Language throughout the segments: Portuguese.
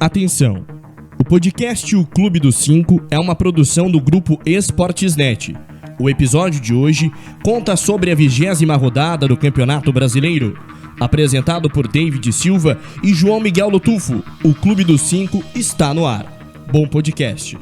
Atenção! O podcast O Clube dos Cinco é uma produção do grupo Esportesnet. O episódio de hoje conta sobre a 20ª rodada do Campeonato Brasileiro. Apresentado por David Silva e João Miguel Lotufo, o Clube dos Cinco está no ar. Bom podcast.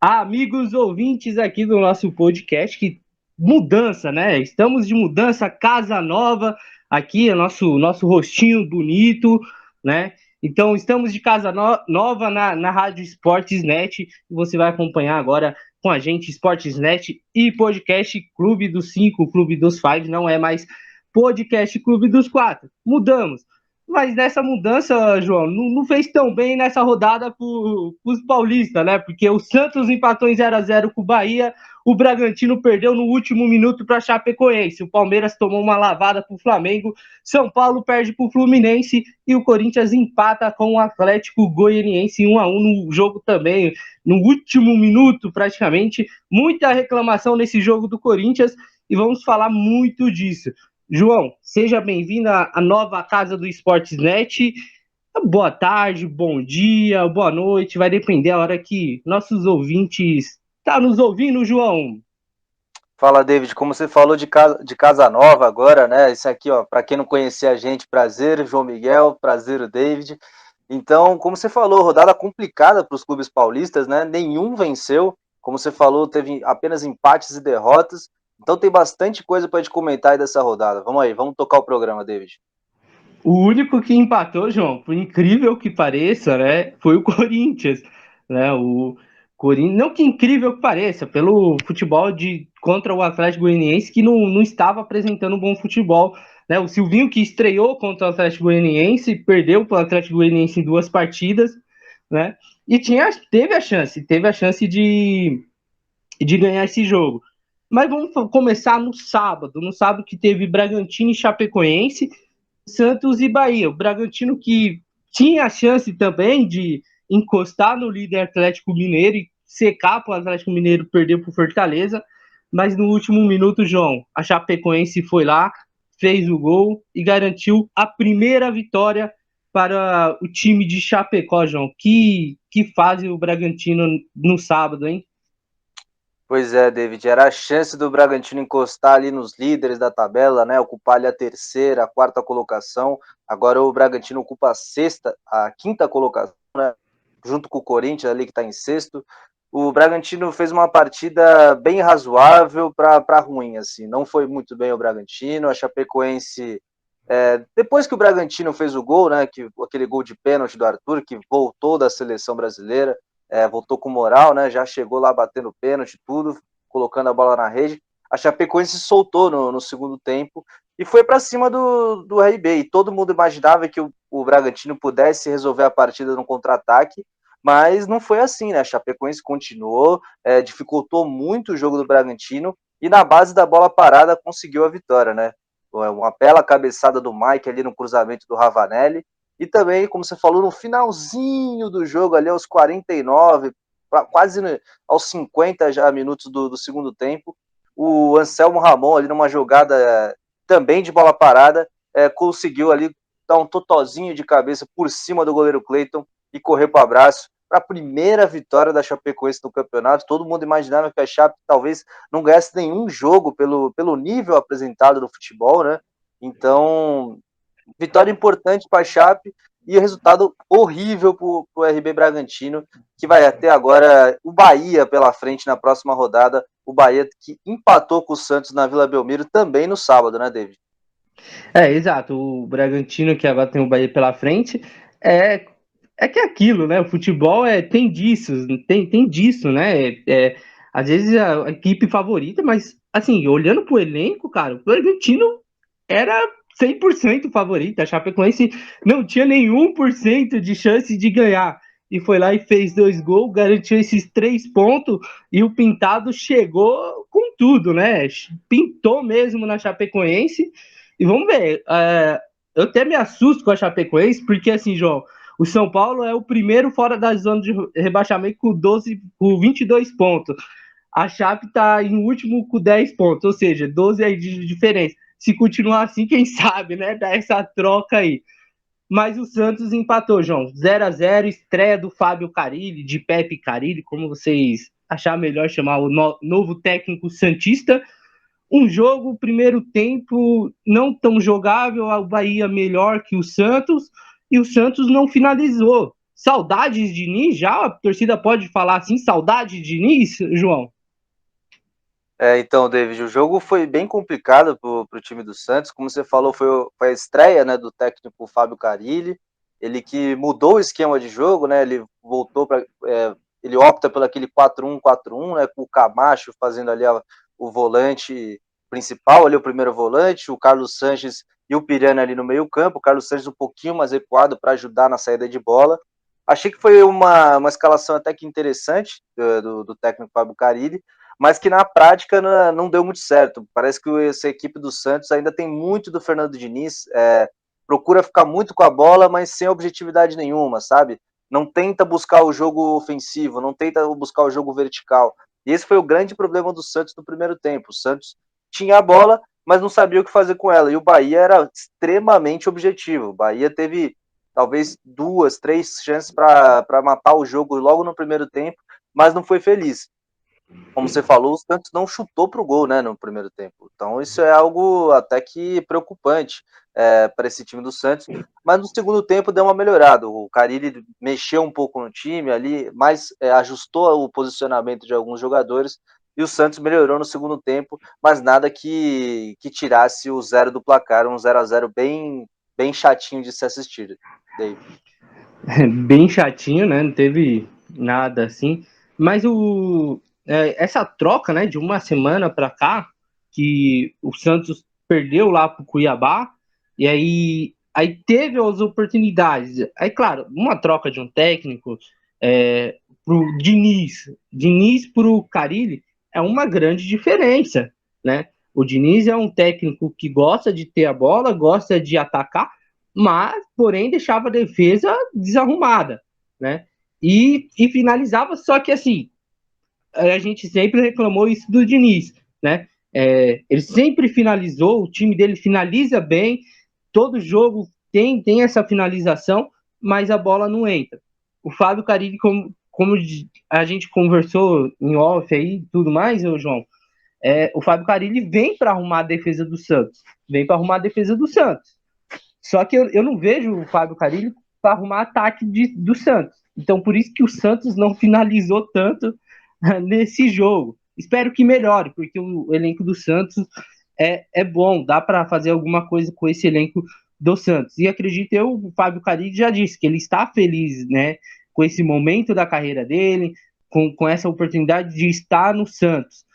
Amigos ouvintes aqui do nosso podcast, que mudança, né? Estamos de mudança, casa nova, aqui é nosso rostinho bonito, né? Então, estamos de casa nova na Rádio Esportesnet, e você vai acompanhar agora com a gente Esportesnet e podcast Clube dos Cinco, Clube dos Five, não é mais podcast Clube dos Quatro. Mudamos. Mas nessa mudança, João, não fez tão bem nessa rodada para os paulistas, né? Porque o Santos empatou em 0-0 com o Bahia, o Bragantino perdeu no último minuto para a Chapecoense, o Palmeiras tomou uma lavada para o Flamengo, São Paulo perde para o Fluminense e o Corinthians empata com o Atlético Goianiense em 1-1 no jogo também, no último minuto praticamente. Muita reclamação nesse jogo do Corinthians e vamos falar muito disso. João, seja bem-vindo à nova casa do Esportesnet. Boa tarde, bom dia, boa noite, vai depender a hora que nossos ouvintes estão nos ouvindo, João. Fala, David, como você falou de casa nova agora, né? Isso aqui, ó, para quem não conhecia a gente, prazer, João Miguel, prazer, o David. Então, como você falou, rodada complicada para os clubes paulistas, né? Nenhum venceu, como você falou, teve apenas empates e derrotas. Então tem bastante coisa para a gente comentar aí dessa rodada. Vamos aí, vamos tocar o programa, David. O único que empatou, João, por incrível que pareça, né, foi o Corinthians, né? O Corinthians, não que incrível que pareça, pelo futebol contra o Atlético Goianiense, que não estava apresentando um bom futebol, né? O Silvinho, que estreou contra o Atlético Goianiense, perdeu para o Atlético Goianiense em 2 partidas, né? E teve a chance de ganhar esse jogo. Mas vamos começar no sábado que teve Bragantino e Chapecoense, Santos e Bahia. O Bragantino, que tinha a chance também de encostar no líder Atlético Mineiro e secar para o Atlético Mineiro perder para o Fortaleza, mas no último minuto, João, a Chapecoense foi lá, fez o gol e garantiu a primeira vitória para o time de Chapecó, João. Que fase o Bragantino no sábado, hein? Pois é, David, era a chance do Bragantino encostar ali nos líderes da tabela, né? Ocupar ali a terceira, a quarta colocação. Agora o Bragantino ocupa a quinta colocação, né? Junto com o Corinthians ali que está em sexto. O Bragantino fez uma partida bem razoável para ruim, assim. Não foi muito bem o Bragantino. A Chapecoense, depois que o Bragantino fez o gol, né? Aquele gol de pênalti do Arthur, que voltou da seleção brasileira. Voltou com moral, né? Já chegou lá batendo pênalti, tudo, colocando a bola na rede. A Chapecoense se soltou no segundo tempo e foi para cima do RB. E todo mundo imaginava que o Bragantino pudesse resolver a partida no contra-ataque, mas não foi assim, né? A Chapecoense continuou, dificultou muito o jogo do Bragantino e na base da bola parada conseguiu a vitória, né? Uma bela cabeçada do Mike ali no cruzamento do Ravanelli. E também, como você falou, no finalzinho do jogo, ali aos 49, quase aos 50 já minutos do segundo tempo, o Anselmo Ramon, ali numa jogada também de bola parada, conseguiu ali dar um totozinho de cabeça por cima do goleiro Cleiton e correr para o abraço para a primeira vitória da Chapecoense no campeonato. Todo mundo imaginava que a Chape talvez não ganhasse nenhum jogo pelo nível apresentado no futebol, né? Então, vitória importante para a Chape e resultado horrível para o RB Bragantino, que vai até agora o Bahia pela frente na próxima rodada. O Bahia que empatou com o Santos na Vila Belmiro também no sábado, né, David? Exato. O Bragantino, que agora tem o Bahia pela frente, é que é aquilo, né? O futebol tem disso, né? Às vezes a equipe favorita, mas assim, olhando pro elenco, cara, o Bragantino era 100% favorito. A Chapecoense não tinha nenhum por cento de chance de ganhar. E foi lá e fez 2 gols, garantiu esses 3 pontos e o Pintado chegou com tudo, né? Pintou mesmo na Chapecoense. E vamos ver, eu até me assusto com a Chapecoense, porque assim, João, o São Paulo é o primeiro fora da zona de rebaixamento com 22 pontos. A Chape está em último com 10 pontos, ou seja, 12 aí de diferença. Se continuar assim, quem sabe, né? Dar essa troca aí. Mas o Santos empatou, João. 0-0, estreia do Fábio Carille, de Pepe Carille, como vocês acharem melhor chamar o novo técnico santista. Um jogo, primeiro tempo, não tão jogável, o Bahia melhor que o Santos, e o Santos não finalizou. Saudades de Diniz já? A torcida pode falar assim, saudade de Diniz, João? Então, David, o jogo foi bem complicado para o time do Santos. Como você falou, foi a estreia, né, do técnico Fábio Carille. Ele que mudou o esquema de jogo, né? Ele voltou para. Ele opta pelo aquele 4-1-4-1, né? Com o Camacho fazendo ali o volante principal, ali o primeiro volante, o Carlos Sanches e o Pirani ali no meio-campo. O Carlos Sanches um pouquinho mais recuado para ajudar na saída de bola. Achei que foi uma escalação até que interessante do técnico Fábio Carille, mas que na prática não deu muito certo. Parece que essa equipe do Santos ainda tem muito do Fernando Diniz, procura ficar muito com a bola, mas sem objetividade nenhuma, sabe? Não tenta buscar o jogo ofensivo, não tenta buscar o jogo vertical. E esse foi o grande problema do Santos no primeiro tempo. O Santos tinha a bola, mas não sabia o que fazer com ela. E o Bahia era extremamente objetivo. O Bahia teve talvez 2, 3 chances para matar o jogo logo no primeiro tempo, mas não foi feliz. Como você falou, o Santos não chutou para o gol, né, no primeiro tempo. Então isso é algo até que preocupante para esse time do Santos. Mas no segundo tempo deu uma melhorada. O Carille mexeu um pouco no time ali, mas ajustou o posicionamento de alguns jogadores e o Santos melhorou no segundo tempo, mas nada que tirasse o 0 do placar, um 0-0 bem chatinho de se assistir, David. Bem chatinho, né? Não teve nada assim. Mas essa troca, né, de uma semana para cá, que o Santos perdeu lá pro Cuiabá, e aí teve as oportunidades. Aí, claro, uma troca de um técnico pro Diniz pro Carille é uma grande diferença, né? O Diniz é um técnico que gosta de ter a bola, gosta de atacar, mas, porém, deixava a defesa desarrumada, né? E finalizava, só que assim, a gente sempre reclamou isso do Diniz, né? Ele sempre finalizou, o time dele finaliza bem, todo jogo tem essa finalização, mas a bola não entra. O Fábio Carille, como a gente conversou em off aí e tudo mais, João, o Fábio Carille vem para arrumar a defesa do Santos, Só que eu não vejo o Fábio Carille para arrumar ataque do Santos. Então, por isso que o Santos não finalizou tanto nesse jogo. Espero que melhore, porque o elenco do Santos é bom, dá para fazer alguma coisa com esse elenco do Santos. E acredito eu, o Fábio Carille já disse que ele está feliz, né, com esse momento da carreira dele, com essa oportunidade de estar no Santos.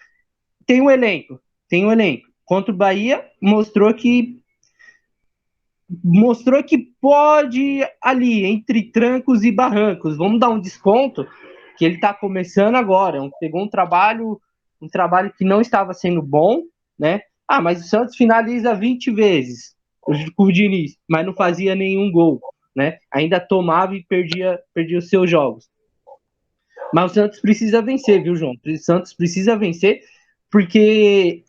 Tem um elenco. Contra o Bahia, mostrou que pode ali, entre trancos e barrancos, vamos dar um desconto, que ele está começando agora, pegou um trabalho que não estava sendo bom, né? Mas o Santos finaliza 20 vezes com o Diniz, mas não fazia nenhum gol, né? Ainda tomava e perdia os seus jogos. Mas o Santos precisa vencer, viu, João? O Santos precisa vencer, porque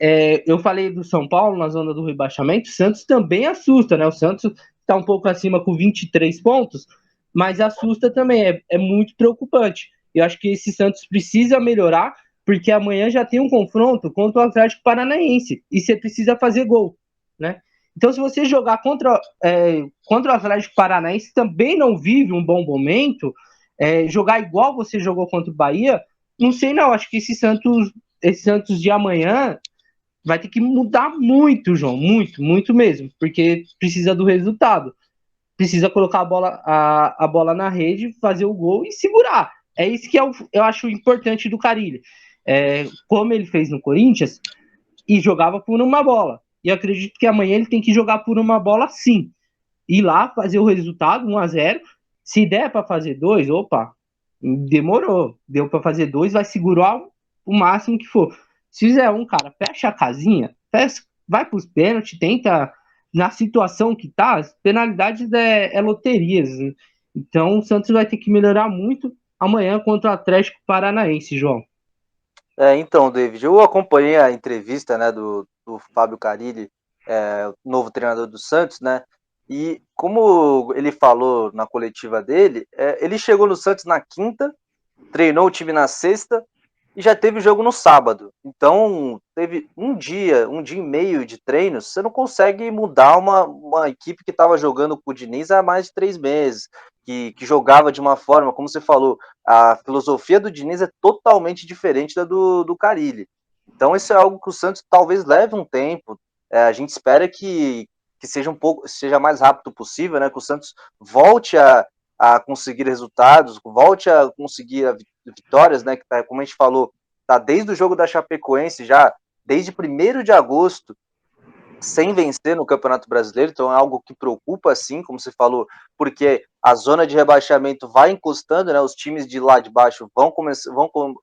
eu falei do São Paulo na zona do rebaixamento, o Santos também assusta, né? O Santos está um pouco acima com 23 pontos, mas assusta também, é muito preocupante. Eu acho que esse Santos precisa melhorar, porque amanhã já tem um confronto contra o Atlético Paranaense, e você precisa fazer gol, né? Então, se você jogar contra o Atlético Paranaense, também não vive um bom momento, jogar igual você jogou contra o Bahia, não sei não, acho que esse Santos de amanhã vai ter que mudar muito, João, muito mesmo, porque precisa do resultado, precisa colocar a bola na rede, fazer o gol e segurar. É isso que eu acho importante do Carille, como ele fez no Corinthians, e jogava por uma bola, e acredito que amanhã ele tem que jogar por uma bola sim, ir lá, fazer o resultado, 1-0, se der para fazer 2, opa, demorou, deu para fazer 2, vai segurar o máximo que for. Se fizer um, cara, fecha a casinha, vai para os pênaltis, tenta, na situação que tá, as penalidades é loterias, né? Então o Santos vai ter que melhorar muito amanhã contra o Atlético Paranaense, João. Então, David, eu acompanhei a entrevista, né, do Fábio Carille, novo treinador do Santos, né? E como ele falou na coletiva dele, ele chegou no Santos na quinta, treinou o time na sexta e já teve jogo no sábado. Então, teve um dia e meio de treinos. Você não consegue mudar uma equipe que estava jogando com o Diniz há mais de 3 meses, que jogava de uma forma, como você falou, a filosofia do Diniz é totalmente diferente da do Carille. Então, isso é algo que o Santos talvez leve um tempo. A gente espera que seja mais rápido possível, né? Que o Santos volte a conseguir resultados, volte a conseguir vitórias, né? Que tá, como a gente falou, tá desde o jogo da Chapecoense já, desde 1º de agosto, sem vencer no Campeonato Brasileiro, então é algo que preocupa, sim, como você falou, porque a zona de rebaixamento vai encostando, né? Os times de lá de baixo vão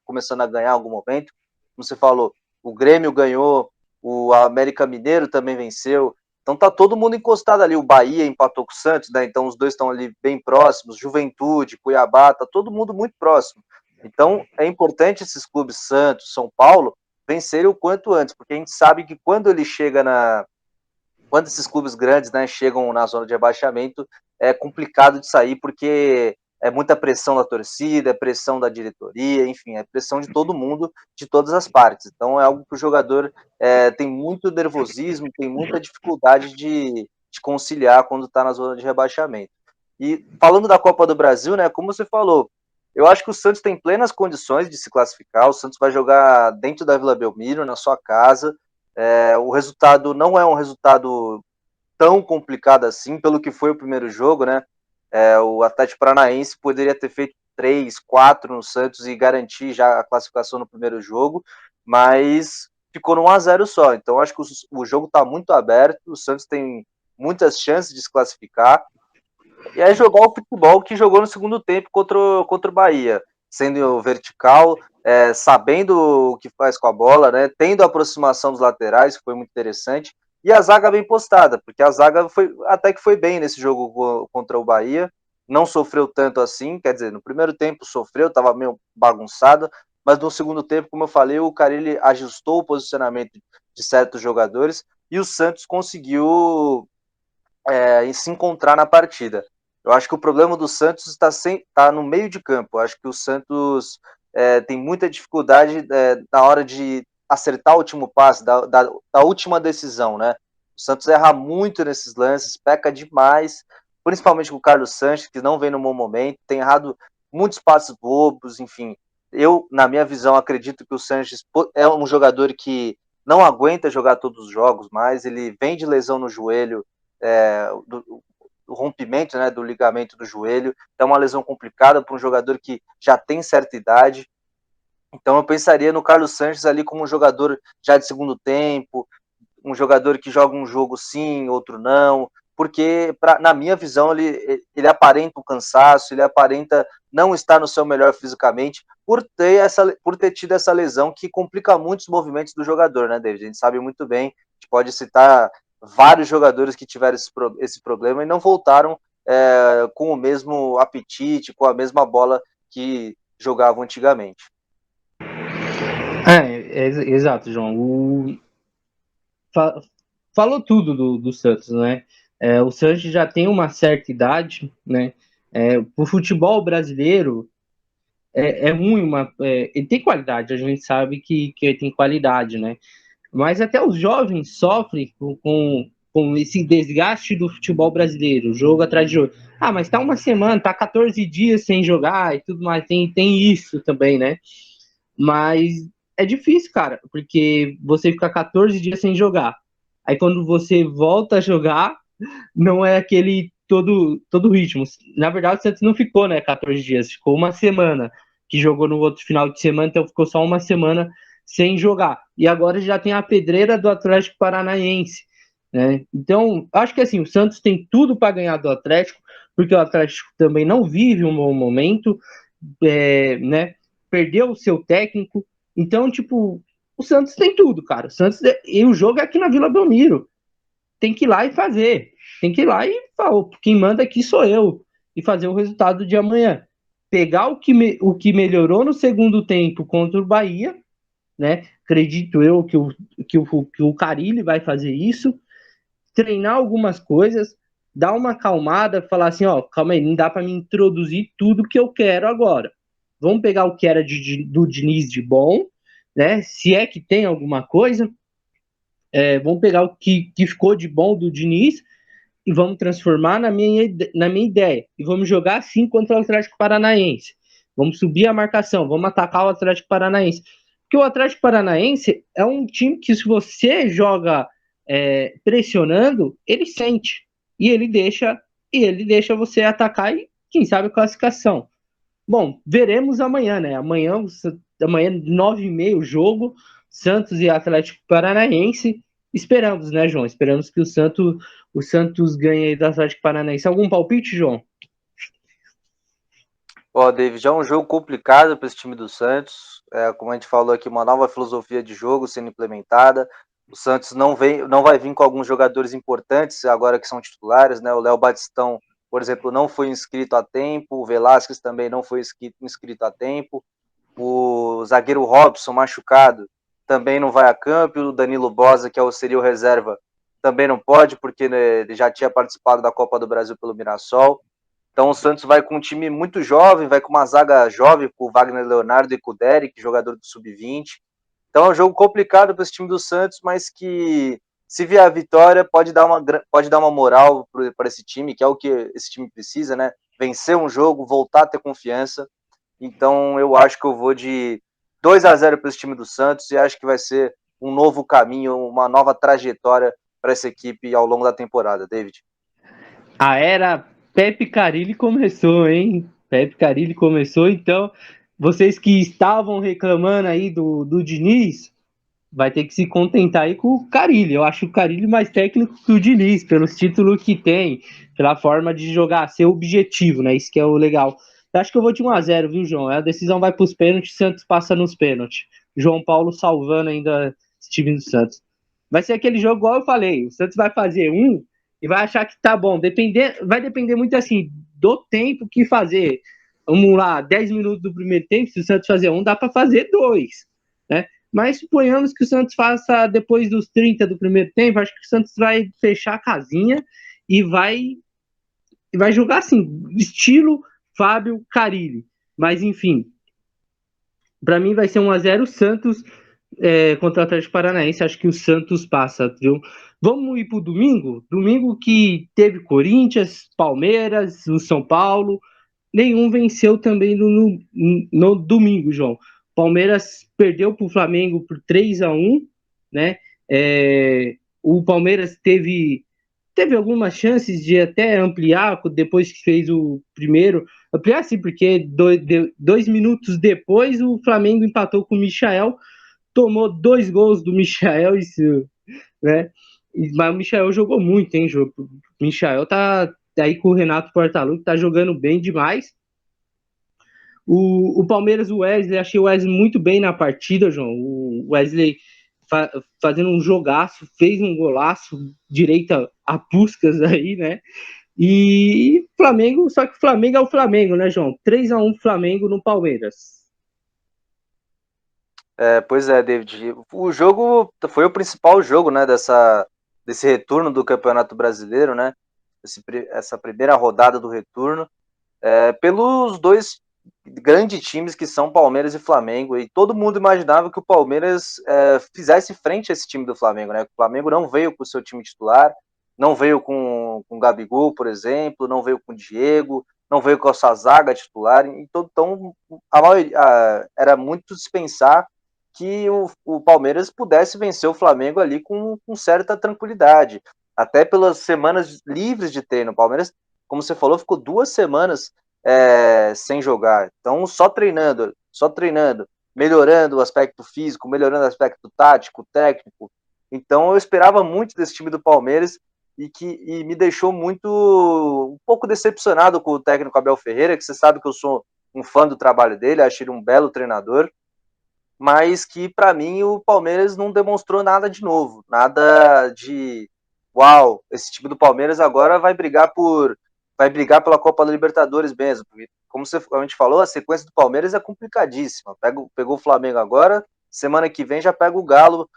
começando a ganhar em algum momento. Como você falou, o Grêmio ganhou, o América Mineiro também venceu. Então tá todo mundo encostado ali. O Bahia empatou com o Santos, né? Então os dois estão ali bem próximos. Juventude, Cuiabá, tá todo mundo muito próximo. Então é importante esses clubes Santos, São Paulo, vencerem o quanto antes, porque a gente sabe que quando esses clubes grandes, né, chegam na zona de rebaixamento, é complicado de sair, porque é muita pressão da torcida, é pressão da diretoria, enfim, é pressão de todo mundo, de todas as partes. Então é algo que o jogador tem muito nervosismo, tem muita dificuldade de conciliar quando está na zona de rebaixamento. E falando da Copa do Brasil, né, como você falou, eu acho que o Santos tem plenas condições de se classificar. O Santos vai jogar dentro da Vila Belmiro, na sua casa. O resultado não é um resultado tão complicado assim, pelo que foi o primeiro jogo, né? O Atlético Paranaense poderia ter feito 3, 4 no Santos e garantir já a classificação no primeiro jogo, mas ficou no 1-0 só. Então acho que o jogo está muito aberto, o Santos tem muitas chances de se classificar. E é jogar o futebol que jogou no segundo tempo contra o Bahia, sendo vertical, sabendo o que faz com a bola, né? Tendo a aproximação dos laterais, que foi muito interessante, e a zaga bem postada, porque a zaga até que foi bem nesse jogo contra o Bahia, não sofreu tanto assim, quer dizer, no primeiro tempo sofreu, estava meio bagunçado, mas no segundo tempo, como eu falei, o Carille ajustou o posicionamento de certos jogadores e o Santos conseguiu se encontrar na partida. Eu acho que o problema do Santos está no meio de campo. Eu acho que o Santos tem muita dificuldade na hora de acertar o último passe, da última decisão, né? O Santos erra muito nesses lances, peca demais, principalmente com o Carlos Sanches, que não vem no bom momento, tem errado muitos passes bobos, enfim. Eu, na minha visão, acredito que o Sanches é um jogador que não aguenta jogar todos os jogos mais, ele vem de lesão no joelho, do rompimento, né, do ligamento do joelho. É uma lesão complicada para um jogador que já tem certa idade. Então eu pensaria no Carlos Sanches ali como um jogador já de segundo tempo, um jogador que joga um jogo sim, outro não, porque na minha visão ele aparenta um cansaço, ele aparenta não estar no seu melhor fisicamente por ter tido essa lesão que complica muito os movimentos do jogador, né, David? A gente sabe muito bem, a gente pode citar vários jogadores que tiveram esse problema e não voltaram com o mesmo apetite, com a mesma bola que jogavam antigamente. Exato, João. Falou tudo do Santos, né? O Santos já tem uma certa idade, né? O futebol brasileiro é ruim, ele tem qualidade, a gente sabe que ele tem qualidade, né? Mas até os jovens sofrem com esse desgaste do futebol brasileiro, jogo atrás de jogo. Ah, mas tá uma semana, tá 14 dias sem jogar e tudo mais, tem isso também, né? Mas é difícil, cara, porque você fica 14 dias sem jogar. Aí quando você volta a jogar, não é aquele todo ritmo. Na verdade, o Santos não ficou, né, 14 dias, ficou uma semana, que jogou no outro final de semana, então ficou só uma semana sem jogar. E agora já tem a pedreira do Atlético Paranaense, né? Então, acho que assim, o Santos tem tudo para ganhar do Atlético, porque o Atlético também não vive um bom momento, né? Perdeu o seu técnico. Então, tipo, o Santos tem tudo, cara. E o jogo é aqui na Vila Belmiro. Tem que ir lá e fazer. Tem que ir lá e falar, quem manda aqui sou eu. E fazer o resultado de amanhã. Pegar o que melhorou no segundo tempo contra o Bahia né? Acredito eu que o Carille vai fazer isso, treinar algumas coisas, dar uma acalmada, falar assim, ó, calma aí, não dá para me introduzir tudo que eu quero agora. Vamos pegar o que era do Diniz de bom, né? Se é que tem alguma coisa, vamos pegar o que ficou de bom do Diniz e vamos transformar na minha ideia. E vamos jogar assim contra o Atlético Paranaense. Vamos subir a marcação, vamos atacar o Atlético Paranaense. Porque o Atlético Paranaense é um time que, se você joga pressionando, ele sente. E ele deixa você atacar e, quem sabe, classificação. Bom, veremos amanhã, né? Amanhã 9h30 o jogo, Santos e Atlético Paranaense. Esperamos, né, João? Esperamos que o Santos ganhe aí do Atlético Paranaense. Algum palpite, João? Ó, David, é um jogo complicado para esse time do Santos. Como a gente falou aqui, uma nova filosofia de jogo sendo implementada. O Santos não vai vir com alguns jogadores importantes agora que são titulares, né? O Léo Batistão, por exemplo, não foi inscrito a tempo. O Velasquez também não foi inscrito a tempo. O zagueiro Robson, machucado, também não vai a campo. O Danilo Bosa, que seria o reserva, também não pode, porque, né, ele já tinha participado da Copa do Brasil pelo Mirassol. Então o Santos vai com um time muito jovem, vai com uma zaga jovem, com o Wagner Leonardo e com o Derek, jogador do Sub-20. Então é um jogo complicado para esse time do Santos, mas que, se vier a vitória, pode dar uma moral para esse time, que é o que esse time precisa, né? Vencer um jogo, voltar a ter confiança. Então eu acho que eu vou de 2-0 para esse time do Santos e acho que vai ser um novo caminho, uma nova trajetória para essa equipe ao longo da temporada, David. A era Pepe Carille começou, hein? Pepe Carille começou, então vocês que estavam reclamando aí do Diniz, vai ter que se contentar aí com o Carille. Eu acho o Carille mais técnico que o Diniz, pelos títulos que tem, pela forma de jogar, ser objetivo, né? Isso que é o legal. Eu acho que eu vou de 1-0, viu, João? A decisão vai para os pênaltis, Santos passa nos pênaltis. João Paulo salvando ainda esse time do Santos. Vai ser aquele jogo, igual eu falei, o Santos vai fazer um e vai achar que tá bom. Vai depender muito, assim, do tempo que fazer. Vamos lá, 10 minutos do primeiro tempo, se o Santos fazer um, dá para fazer dois, né? Mas suponhamos que o Santos faça depois dos 30 do primeiro tempo, acho que o Santos vai fechar a casinha e vai jogar assim, estilo Fábio Carille. Mas enfim, para mim vai ser 1-0 Santos contra o Atlético Paranaense. Acho que o Santos passa, viu? Vamos ir pro domingo? Domingo que teve Corinthians, Palmeiras, o São Paulo. Nenhum venceu também no domingo, João. Palmeiras perdeu para o Flamengo por 3-1, né? O Palmeiras teve algumas chances de até ampliar depois que fez o primeiro. Ampliar sim, porque 2 minutos depois o Flamengo empatou com o Michael, tomou 2 gols do Michael, isso, né? Mas o Michael jogou muito, hein? O Michael tá aí com o Renato Portaluppi, tá jogando bem demais. O Palmeiras, o Wesley, achei o Wesley muito bem na partida, João. O Wesley fazendo um jogaço, fez um golaço, direita a Puskás aí, né? E Flamengo, só que o Flamengo é o Flamengo, né, João? 3-1 Flamengo no Palmeiras. Pois é, David. O jogo foi o principal jogo, né, desse retorno do Campeonato Brasileiro, né? Essa primeira rodada do retorno, pelos dois grandes times que são Palmeiras e Flamengo. E todo mundo imaginava que o Palmeiras fizesse frente a esse time do Flamengo, né? O Flamengo não veio com o seu time titular, não veio com o Gabigol, por exemplo, não veio com o Diego, não veio com a sua zaga titular. Então a maioria, era muito se pensar que o Palmeiras pudesse vencer o Flamengo ali com certa tranquilidade, até pelas semanas livres de treino. O Palmeiras, como você falou, ficou 2 semanas sem jogar, então só treinando, melhorando o aspecto físico, melhorando o aspecto tático, técnico. Então eu esperava muito desse time do Palmeiras e me deixou um pouco decepcionado com o técnico Abel Ferreira, que você sabe que eu sou um fã do trabalho dele, acho ele um belo treinador, mas que para mim o Palmeiras não demonstrou nada de novo, nada de uau, esse time do Palmeiras agora vai brigar pela Copa da Libertadores mesmo, porque, como a gente falou, a sequência do Palmeiras é complicadíssima. Pegou o Flamengo agora, semana que vem já pega o Galo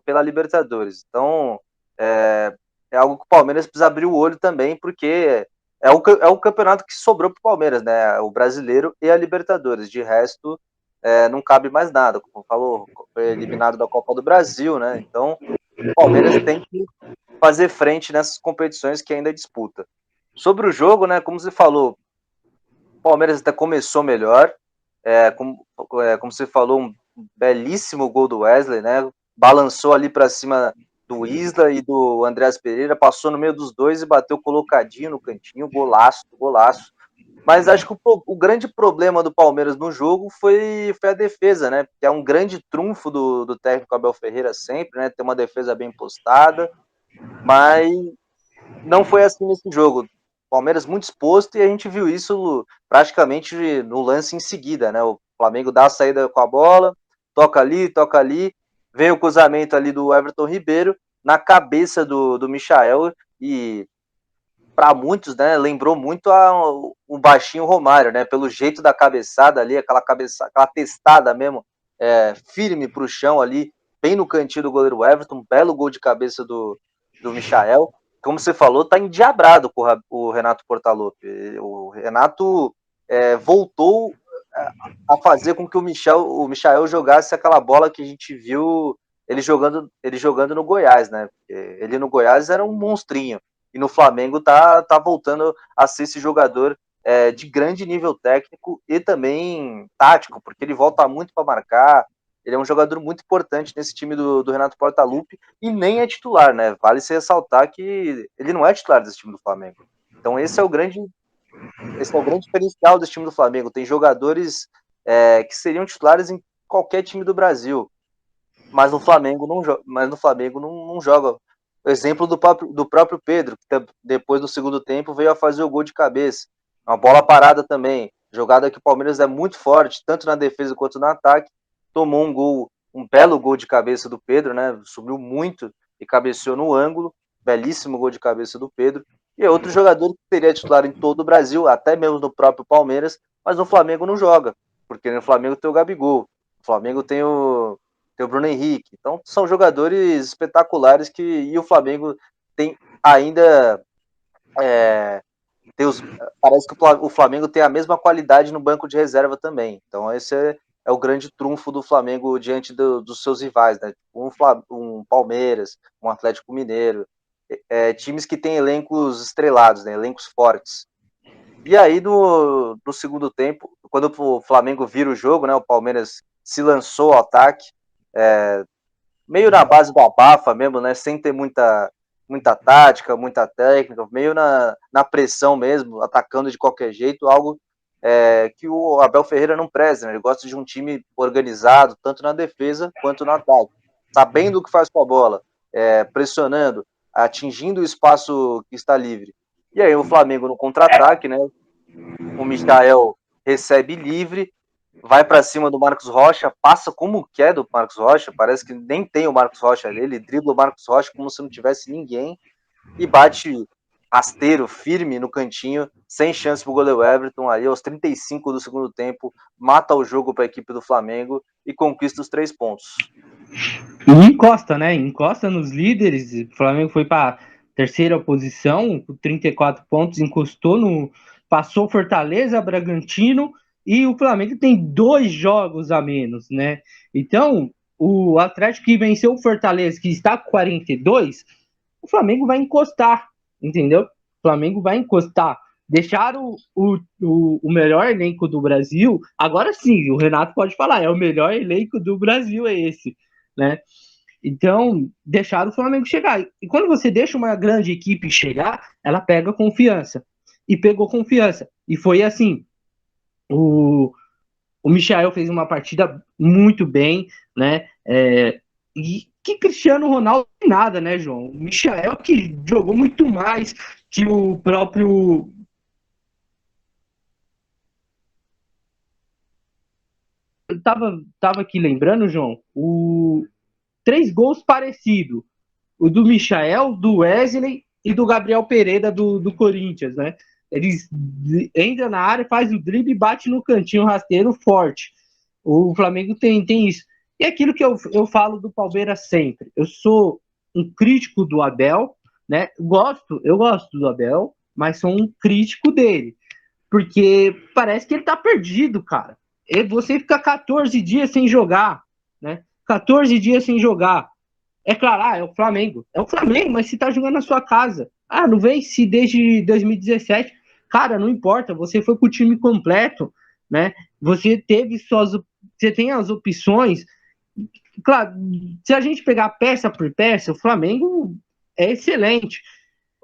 pela Libertadores. Então, é algo que o Palmeiras precisa abrir o olho também, porque é o campeonato que sobrou para o Palmeiras, né? O Brasileiro e a Libertadores. De resto, não cabe mais nada. Como falou, foi eliminado da Copa do Brasil, né? Então, o Palmeiras tem que fazer frente nessas competições que ainda disputa. Sobre o jogo, né? Como você falou, o Palmeiras até começou melhor. Como você falou, um belíssimo gol do Wesley, né? Balançou ali para cima do Isla e do Andreas Pereira, passou no meio dos dois e bateu colocadinho no cantinho, golaço. Mas acho que o grande problema do Palmeiras no jogo foi a defesa, né? Que é um grande trunfo do técnico Abel Ferreira sempre, né? Ter uma defesa bem postada, mas não foi assim nesse jogo. Palmeiras muito exposto e a gente viu isso praticamente no lance em seguida, né? O Flamengo dá a saída com a bola, toca ali, vem o cruzamento ali do Everton Ribeiro na cabeça do Michael e para muitos, né, lembrou muito o baixinho Romário, né? Pelo jeito da cabeçada ali, aquela testada mesmo, firme para o chão ali, bem no cantinho do goleiro Everton, um belo gol de cabeça do Michael. Como você falou, tá endiabrado com o Renato Portaluppi. O Renato voltou a fazer com que o Michael jogasse aquela bola que a gente viu ele jogando no Goiás, né? Ele no Goiás era um monstrinho. E no Flamengo tá voltando a ser esse jogador de grande nível técnico e também tático, porque ele volta muito para marcar. Ele é um jogador muito importante nesse time do Renato Portaluppi e nem é titular, né? Vale se ressaltar que ele não é titular desse time do Flamengo. Então esse é o grande diferencial desse time do Flamengo. Tem jogadores que seriam titulares em qualquer time do Brasil, mas no Flamengo não joga. O exemplo do próprio Pedro, que depois do segundo tempo veio a fazer o gol de cabeça. Uma bola parada também. Jogada que o Palmeiras é muito forte, tanto na defesa quanto no ataque. Tomou um belo gol de cabeça do Pedro, né? Subiu muito e cabeceou no ângulo. Belíssimo gol de cabeça do Pedro. E é outro jogador que seria titular em todo o Brasil, até mesmo no próprio Palmeiras, mas no Flamengo não joga, porque no Flamengo tem o Gabigol, no Flamengo tem o Bruno Henrique. Então são jogadores espetaculares e o Flamengo tem ainda parece que o Flamengo tem a mesma qualidade no banco de reserva também. Então esse é o grande trunfo do Flamengo diante dos seus rivais, né? Um Palmeiras, um Atlético Mineiro, times que têm elencos estrelados, né? Elencos fortes. E aí no segundo tempo, quando o Flamengo vira o jogo, né? O Palmeiras se lançou ao ataque, meio na base do abafa mesmo, né? Sem ter muita tática, muita técnica, meio na pressão mesmo, atacando de qualquer jeito, algo que o Abel Ferreira não preza, né? Ele gosta de um time organizado, tanto na defesa quanto no ataque, sabendo o que faz com a bola, pressionando, atingindo o espaço que está livre. E aí o Flamengo no contra-ataque, né? O Michael recebe livre, vai para cima do Marcos Rocha, passa como quer do Marcos Rocha, parece que nem tem o Marcos Rocha ali, ele dribla o Marcos Rocha como se não tivesse ninguém e bate rasteiro, firme no cantinho, sem chance pro goleiro Everton, aí aos 35 do segundo tempo, mata o jogo para a equipe do Flamengo e conquista os 3 pontos. E encosta, né? Encosta nos líderes, o Flamengo foi para terceira posição, com 34 pontos, passou Fortaleza, Bragantino, e o Flamengo tem 2 jogos a menos, né? Então, o Atlético que venceu o Fortaleza, que está com 42, o Flamengo vai encostar, entendeu? O Flamengo vai encostar. Deixaram o melhor elenco do Brasil, agora sim, o Renato pode falar, é o melhor elenco do Brasil, é esse, né? Então, deixaram o Flamengo chegar. E quando você deixa uma grande equipe chegar, ela pega confiança. E pegou confiança. E foi assim, o Michael fez uma partida muito bem, né? E que Cristiano Ronaldo nada, né, João? O Michael que jogou muito mais que o próprio. Eu tava aqui lembrando, João, 3 gols parecidos. O do Michael, do Wesley e do Gabriel Pereira do Corinthians, né? Eles entram na área, faz o drible e bate no cantinho rasteiro forte. O Flamengo tem isso. é aquilo que eu falo do Palmeiras sempre. Eu sou um crítico do Abel, né? Eu gosto do Abel, mas sou um crítico dele. Porque parece que ele tá perdido, cara. E você fica 14 dias sem jogar, né? 14 dias sem jogar. É claro, é o Flamengo. É o Flamengo, mas você tá jogando na sua casa. Ah, não vence desde 2017. Cara, não importa, você foi com o time completo, né? Você tem as opções. Claro, se a gente pegar peça por peça, o Flamengo é excelente,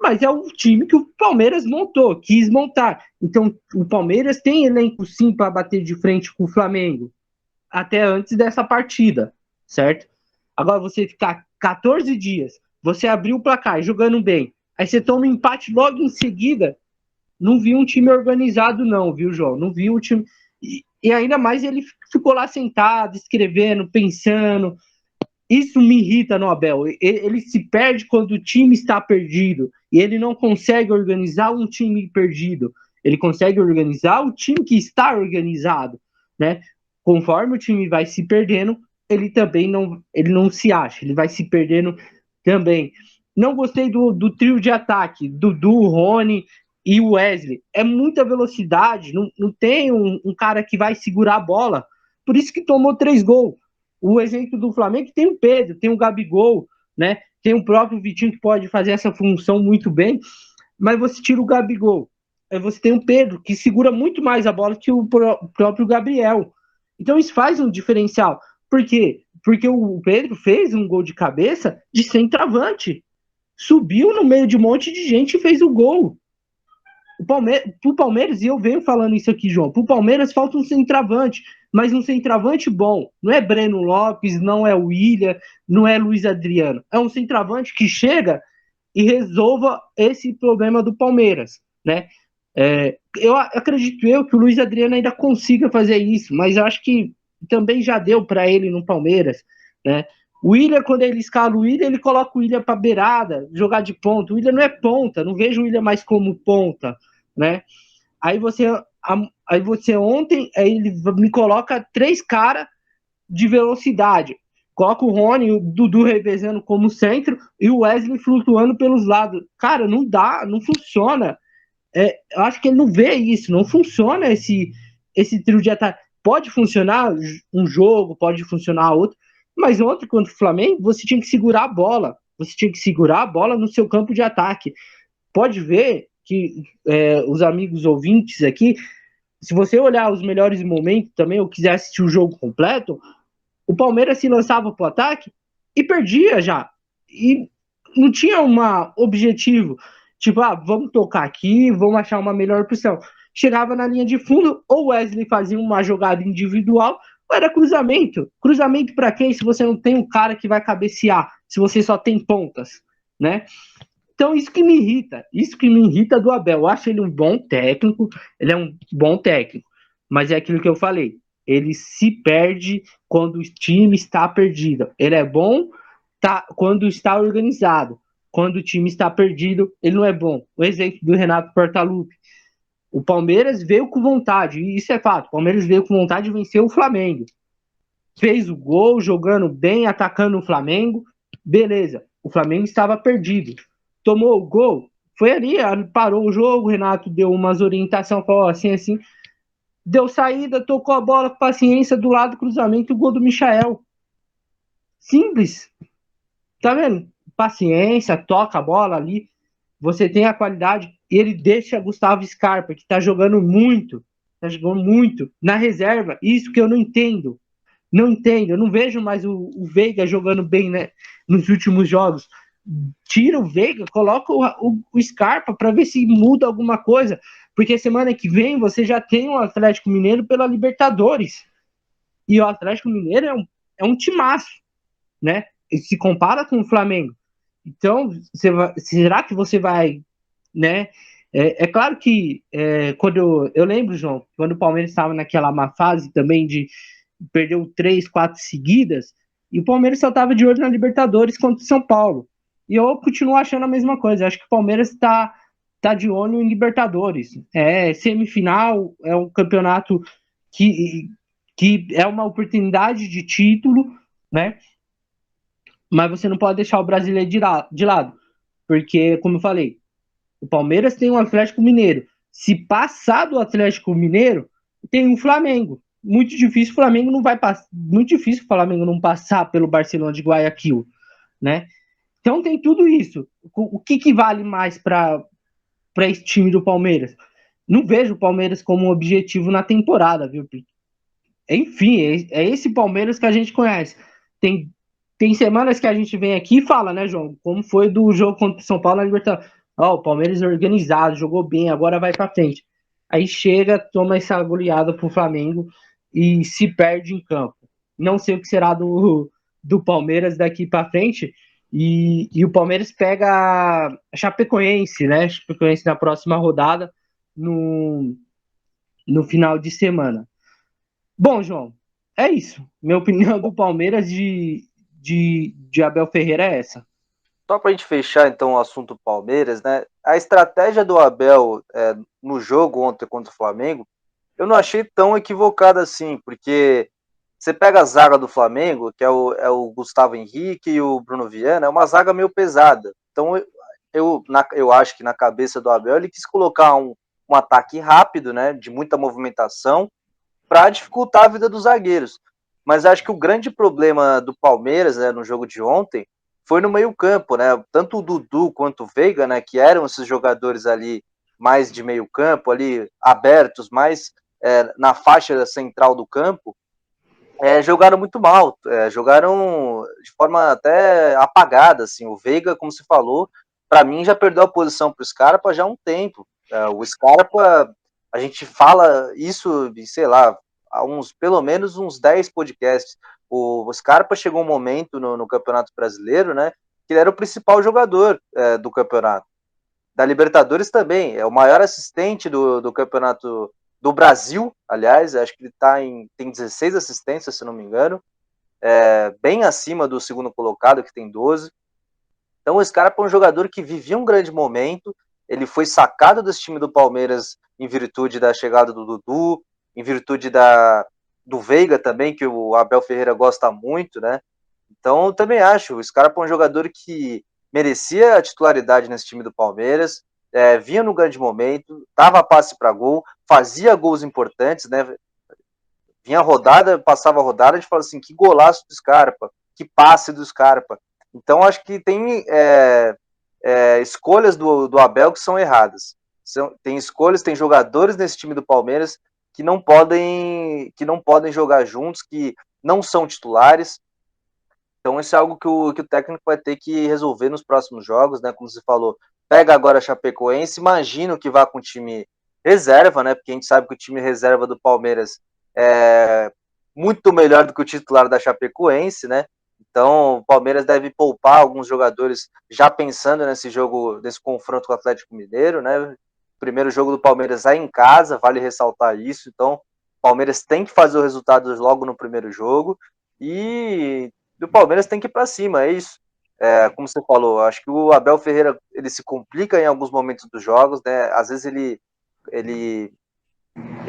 mas é o time que o Palmeiras montou, quis montar. Então, o Palmeiras tem elenco sim para bater de frente com o Flamengo, até antes dessa partida, certo? Agora, você ficar 14 dias, você abrir o placar jogando bem, aí você toma um empate logo em seguida, não vi um time organizado não, viu, João? Não vi um time... E ainda mais ele ficou lá sentado, escrevendo, pensando. Isso me irrita no Abel. Ele se perde quando o time está perdido. E ele não consegue organizar um time perdido. Ele consegue organizar o time que está organizado, né? Conforme o time vai se perdendo, ele também não se acha. Ele vai se perdendo também. Não gostei do trio de ataque, Dudu, Rony e o Wesley. É muita velocidade, não tem um cara que vai segurar a bola. Por isso que tomou 3 gols. O exemplo do Flamengo tem o Pedro, tem o Gabigol, né? Tem o próprio Vitinho que pode fazer essa função muito bem, mas você tira o Gabigol. Aí você tem o Pedro, que segura muito mais a bola que o próprio Gabriel. Então isso faz um diferencial. Por quê? Porque o Pedro fez um gol de cabeça de centroavante. Subiu no meio de um monte de gente e fez o gol. Pro Palmeiras, e eu venho falando isso aqui, João, pro Palmeiras falta um centroavante, mas um centroavante bom. Não é Breno Lopes, não é William, não é Luiz Adriano. É um centroavante que chega e resolva esse problema do Palmeiras, né? Eu acredito que o Luiz Adriano ainda consiga fazer isso, mas eu acho que também já deu para ele no Palmeiras, né? O William, quando ele escala o William, ele coloca o William para beirada, jogar de ponta. O William não é ponta, não vejo o William mais como ponta, né? Aí você ontem, aí ele me coloca 3 caras de velocidade. Coloca o Rony, o Dudu revezando como centro e o Wesley flutuando pelos lados. Cara, não dá, não funciona. Eu acho que ele não vê isso, não funciona esse trio de ataque. Pode funcionar um jogo, pode funcionar outro, mas ontem contra o Flamengo, você tinha que segurar a bola. Você tinha que segurar a bola no seu campo de ataque. Pode ver que os amigos ouvintes aqui, se você olhar os melhores momentos também, ou quiser assistir o jogo completo, o Palmeiras se lançava para o ataque e perdia já. E não tinha um objetivo, tipo, vamos tocar aqui, vamos achar uma melhor opção. Chegava na linha de fundo, ou Wesley fazia uma jogada individual, ou era cruzamento. Cruzamento para quem se você não tem um cara que vai cabecear, se você só tem pontas, né? Então, isso que me irrita do Abel. Eu acho ele um bom técnico, mas é aquilo que eu falei, ele se perde quando o time está perdido. Ele é bom quando está organizado. Quando o time está perdido, ele não é bom. O exemplo do Renato Portaluppi. O Palmeiras veio com vontade, e isso é fato. O Palmeiras veio com vontade de vencer o Flamengo. Fez o gol, jogando bem, atacando o Flamengo. Beleza, o Flamengo estava perdido. Tomou o gol, foi ali, parou o jogo, o Renato deu umas orientações, falou assim, deu saída, tocou a bola com paciência, do lado do cruzamento, o gol do Michael. Simples. Tá vendo? Paciência, toca a bola ali, você tem a qualidade, e ele deixa Gustavo Scarpa, que tá jogando muito na reserva, isso que eu não entendo. Não entendo, eu não vejo mais o Veiga jogando bem, né, nos últimos jogos. Tira o Veiga, coloca o Scarpa para ver se muda alguma coisa, porque semana que vem você já tem o Atlético Mineiro pela Libertadores, e o Atlético Mineiro é um timaço, né? E se compara com o Flamengo. Então, será que você vai, né? Claro que quando eu lembro, João, quando o Palmeiras estava naquela má fase também de perdeu 3, 4 seguidas, e o Palmeiras só estava de olho na Libertadores contra o São Paulo. E eu continuo achando a mesma coisa. Acho que o Palmeiras está de olho em Libertadores. Semifinal, é um campeonato que é uma oportunidade de título, né? Mas você não pode deixar o brasileiro de lado, porque, como eu falei, o Palmeiras tem um Atlético Mineiro. Se passar do Atlético Mineiro, tem um Flamengo. Muito difícil o Flamengo não vai passar, muito difícil o Flamengo não passar pelo Barcelona de Guayaquil, né? Então tem tudo isso. O que vale mais para esse time do Palmeiras? Não vejo o Palmeiras como um objetivo na temporada, viu? Enfim, é esse Palmeiras que a gente conhece. Tem semanas que a gente vem aqui e fala, né, João? Como foi do jogo contra o São Paulo na Libertadores. Ó, o Palmeiras é organizado, jogou bem, agora vai pra frente. Aí chega, toma essa goleada pro Flamengo e se perde em campo. Não sei o que será do Palmeiras daqui pra frente. E o Palmeiras pega a Chapecoense, né? Chapecoense na próxima rodada, no final de semana. Bom, João, é isso. Minha opinião do Palmeiras de Abel Ferreira é essa. Só para a gente fechar então o assunto Palmeiras, né? A estratégia do Abel no jogo ontem contra o Flamengo, eu não achei tão equivocada assim, porque você pega a zaga do Flamengo, que é o Gustavo Henrique e o Bruno Viana, é uma zaga meio pesada. Então eu acho que na cabeça do Abel ele quis colocar um ataque rápido, né? De muita movimentação, para dificultar a vida dos zagueiros. Mas acho que o grande problema do Palmeiras, né, no jogo de ontem, foi no meio-campo, né? Tanto o Dudu quanto o Veiga, né, que eram esses jogadores ali mais de meio-campo, ali abertos, mais na faixa central do campo, jogaram muito mal, jogaram de forma até apagada, assim. O Veiga, como se falou, para mim já perdeu a posição para o Scarpa já há um tempo. O Scarpa, a gente fala isso, sei lá, há pelo menos uns 10 podcasts. O Scarpa chegou um momento no Campeonato Brasileiro, né, que ele era o principal jogador do campeonato. Da Libertadores também, é o maior assistente do campeonato do Brasil, aliás, acho que ele tem 16 assistências, se não me engano, bem acima do segundo colocado, que tem 12. Então o Scarpa é um jogador que vivia um grande momento, ele foi sacado desse time do Palmeiras em virtude da chegada do Dudu, em virtude do Veiga também, que o Abel Ferreira gosta muito, né? Então eu também acho, o Scarpa é um jogador que merecia a titularidade nesse time do Palmeiras, vinha no grande momento, dava passe para gol, fazia gols importantes, né? Vinha rodada, passava rodada, a gente fala assim, que golaço do Scarpa, que passe do Scarpa. Então acho que tem escolhas do Abel que são erradas. Tem escolhas, tem jogadores nesse time do Palmeiras que não podem jogar juntos, que não são titulares. Então isso é algo que o técnico vai ter que resolver nos próximos jogos, né? Como você falou, pega agora a Chapecoense, imagino que vá com o time reserva, né? Porque a gente sabe que o time reserva do Palmeiras é muito melhor do que o titular da Chapecoense, né? Então o Palmeiras deve poupar alguns jogadores já pensando nesse jogo, nesse confronto com o Atlético Mineiro, né? O primeiro jogo do Palmeiras é em casa, vale ressaltar isso. Então o Palmeiras tem que fazer o resultado logo no primeiro jogo e o Palmeiras tem que ir para cima, é isso. Como você falou, acho que o Abel Ferreira ele se complica em alguns momentos dos jogos, né? Às vezes ele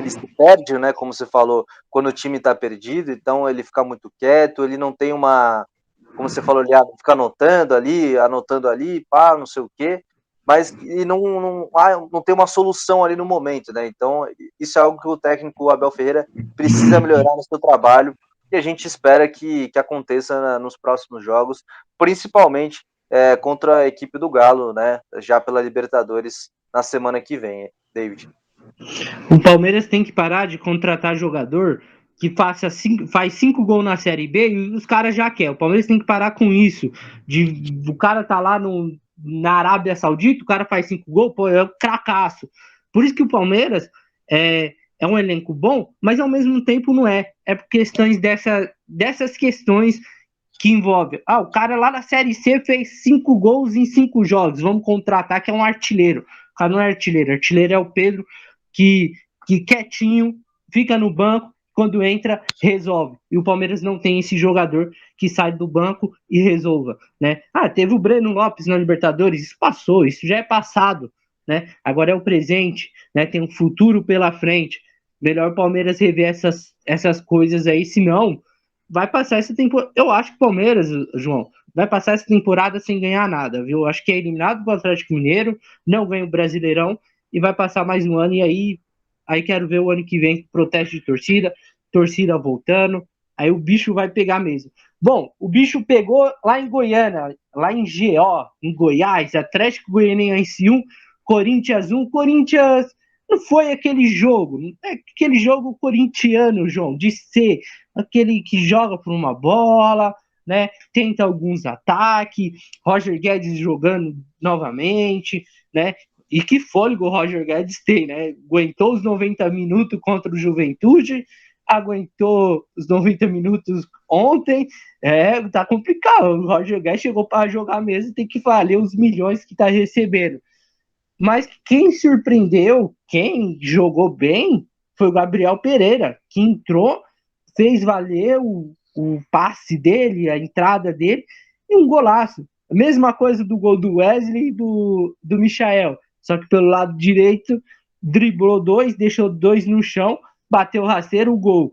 se perde, né? Como você falou, quando o time está perdido, então ele fica muito quieto, ele não tem como você falou, ele fica anotando ali, pá, não sei o quê, mas e não tem uma solução ali no momento, né? Então isso é algo que o técnico Abel Ferreira precisa melhorar no seu trabalho e a gente espera que aconteça nos próximos jogos, principalmente contra a equipe do Galo, né? Já pela Libertadores na semana que vem, David. O Palmeiras tem que parar de contratar jogador que faz 5 gols na Série B e os caras já querem. O Palmeiras tem que parar com isso. O cara tá lá na Arábia Saudita, o cara faz 5 gols, pô, é um cracaço. Por isso que o Palmeiras é um elenco bom, mas ao mesmo tempo não é. É por questões dessas questões que envolvem. O cara lá na Série C fez 5 gols em 5 jogos. Vamos contratar, que é um artilheiro. O cara não é artilheiro. Artilheiro é o Pedro, que quietinho, fica no banco, quando entra, resolve. E o Palmeiras não tem esse jogador que sai do banco e resolva, né? Teve o Breno Lopes na Libertadores, isso passou, isso já é passado, né? Agora é o presente, né? Tem um futuro pela frente. Melhor o Palmeiras rever essas coisas aí, senão vai passar essa temporada. Eu acho que o Palmeiras, João, vai passar essa temporada sem ganhar nada, viu? Acho que é eliminado do Atlético Mineiro, não ganha o Brasileirão e vai passar mais um ano. E aí quero ver o ano que vem protesto de torcida voltando. Aí o bicho vai pegar mesmo. Bom, o bicho pegou lá em Goiânia, lá em GO, em Goiás, Atlético Goianiense 1, Corinthians 1. Corinthians não foi aquele jogo, não é aquele jogo corintiano, João, de ser aquele que joga por uma bola, né? Tenta alguns ataques, Roger Guedes jogando novamente, né? E que fôlego o Roger Guedes tem, né? Aguentou os 90 minutos contra o Juventude, aguentou os 90 minutos ontem, tá complicado. O Roger Guedes chegou para jogar mesmo e tem que valer os milhões que tá recebendo. Mas quem surpreendeu, quem jogou bem, foi o Gabriel Pereira, que entrou, fez valer o passe dele, a entrada dele, e um golaço. A mesma coisa do gol do Wesley e do Michael, só que pelo lado direito, driblou dois, deixou dois no chão, bateu rasteiro, o gol.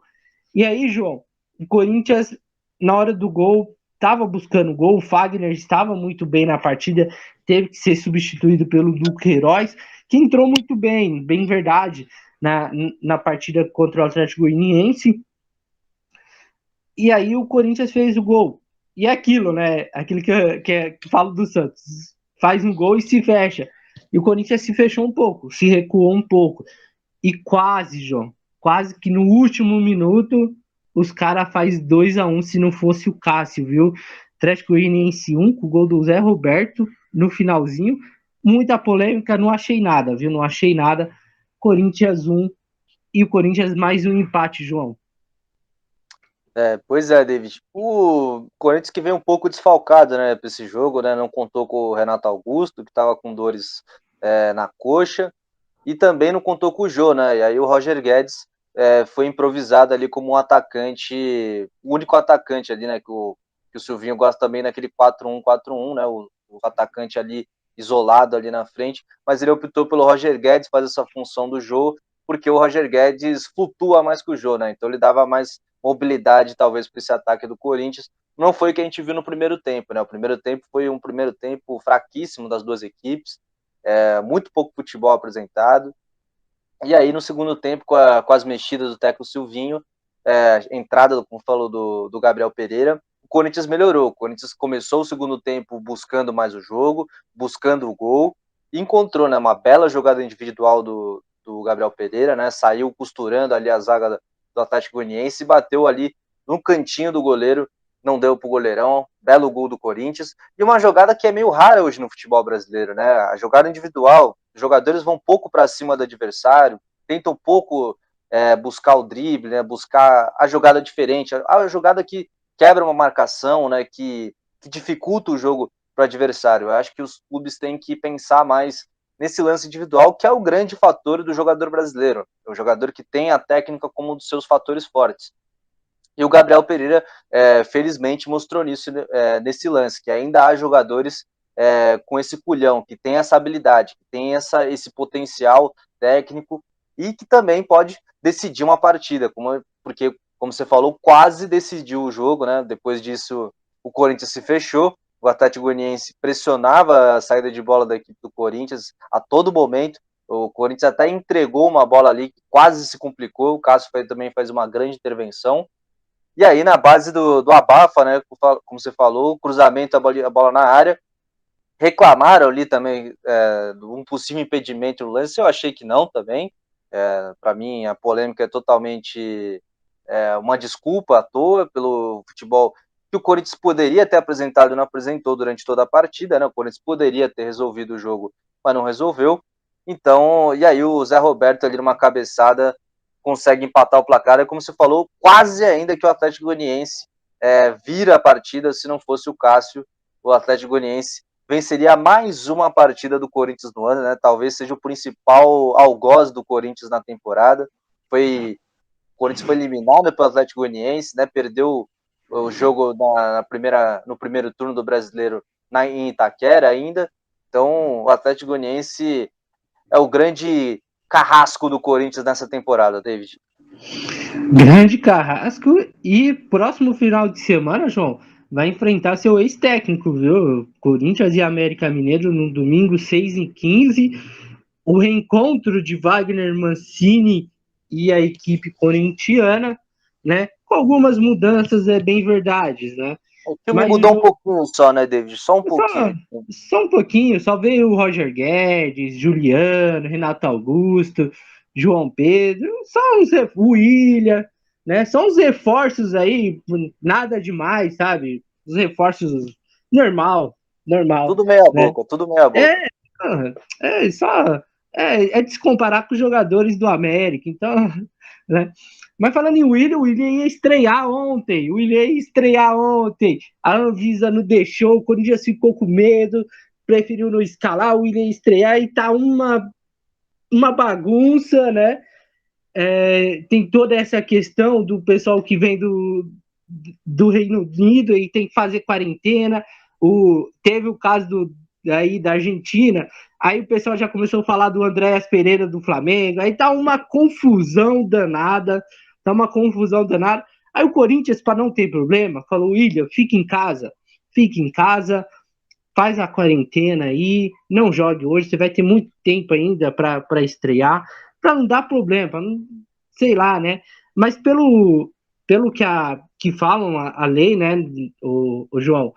E aí, João, o Corinthians, na hora do gol, estava buscando gol, o Fagner estava muito bem na partida, teve que ser substituído pelo Duqueiroz, que entrou muito bem, bem verdade, na partida contra o Atlético Goianiense. E aí o Corinthians fez o gol. E é aquilo, né? Aquilo que falo do Santos. Faz um gol e se fecha. E o Corinthians se fechou um pouco, se recuou um pouco. E quase, João, quase que no último minuto os caras faz 2-1 se não fosse o Cássio, viu? Atlético Goianiense 1 com o gol do Zé Roberto no finalzinho. Muita polêmica, não achei nada, viu? Não achei nada. Corinthians 1 e o Corinthians mais um empate, João. Pois é, David. O Corinthians que veio um pouco desfalcado, né, para esse jogo, né? Não contou com o Renato Augusto, que estava com dores na coxa, e também não contou com o Jô, né? E aí o Roger Guedes foi improvisado ali como um atacante, o único atacante ali, né? Que o Silvinho gosta também naquele 4-1-4-1, né? O atacante ali isolado ali na frente, mas ele optou pelo Roger Guedes fazer essa função do Jô, porque o Roger Guedes flutua mais que o Jô, né? Então ele dava mais mobilidade, talvez, para esse ataque do Corinthians. Não foi o que a gente viu no primeiro tempo, né? O primeiro tempo foi um primeiro tempo fraquíssimo das duas equipes, muito pouco futebol apresentado. E aí, no segundo tempo, com as mexidas do técnico Silvinho, entrada, como falou, do Gabriel Pereira, o Corinthians melhorou. O Corinthians começou o segundo tempo buscando mais o jogo, buscando o gol, e encontrou, né, uma bela jogada individual do Gabriel Pereira, né? Saiu costurando ali a zaga do Atlético Goianiense e bateu ali no cantinho do goleiro, não deu pro goleirão, belo gol do Corinthians, e uma jogada que é meio rara hoje no futebol brasileiro, né? A jogada individual, os jogadores vão pouco para cima do adversário, tentam pouco buscar o drible, né? Buscar a jogada diferente, a jogada que quebra uma marcação, né? Que dificulta o jogo para o adversário. Eu acho que os clubes têm que pensar mais nesse lance individual, que é o grande fator do jogador brasileiro, o jogador que tem a técnica como um dos seus fatores fortes. E o Gabriel Pereira, felizmente, mostrou nisso nesse lance, que ainda há jogadores com esse culhão, que tem essa habilidade, que tem esse potencial técnico e que também pode decidir uma partida, porque, como você falou, quase decidiu o jogo, né? Depois disso, o Corinthians se fechou, o Atlético Goianiense pressionava a saída de bola da equipe do Corinthians a todo momento. O Corinthians até entregou uma bola ali que quase se complicou. O Cássio também faz uma grande intervenção. E aí, na base do abafa, né, como você falou, cruzamento, a bola na área, reclamaram ali também um possível impedimento no lance. Eu achei que não também. Para mim, a polêmica é totalmente uma desculpa à toa pelo futebol que o Corinthians poderia ter apresentado e não apresentou durante toda a partida, né? O Corinthians poderia ter resolvido o jogo, mas não resolveu. Então, e aí o Zé Roberto ali numa cabeçada consegue empatar o placar. É como você falou, quase ainda que o Atlético Goianiense vira a partida. Se não fosse o Cássio, o Atlético Goianiense venceria mais uma partida do Corinthians no ano, né? Talvez seja o principal algoz do Corinthians na temporada. O Corinthians foi eliminado pelo Atlético Goianiense, né? Perdeu o jogo no primeiro turno do Brasileiro em Itaquera ainda. Então, o Atlético Goianiense é o grande carrasco do Corinthians nessa temporada, David. Grande Carrasco. E próximo final de semana, João, vai enfrentar seu ex-técnico, viu? Corinthians e América Mineiro no domingo, 6h15. O reencontro de Wagner Mancini e a equipe corintiana, né? Com algumas mudanças, é bem verdade, né? O time Mas mudou um pouquinho só, né, David? Só um só, pouquinho. só um pouquinho, só veio o Roger Guedes, Juliano, Renato Augusto, João Pedro, só uns o William, né? São uns reforços aí, nada demais, sabe? Os reforços normal, Tudo meia né? boca, tudo meia boca. Só é de se comparar com os jogadores do América, então, né? Mas falando em William, o William ia estrear ontem. A Anvisa não deixou, o Corinthians ficou com medo, preferiu não escalar, o William ia estrear e tá uma bagunça, né? Tem toda essa questão do pessoal que vem do Reino Unido e tem que fazer quarentena. Teve o caso aí da Argentina, aí o pessoal já começou a falar do Andréas Pereira do Flamengo, aí tá uma confusão danada, Aí o Corinthians, para não ter problema, falou: William, fica em casa, faz a quarentena aí, não jogue hoje, você vai ter muito tempo ainda para estrear, para não dar problema, pra não, sei lá, né? Mas pelo que falam a lei, né, o João,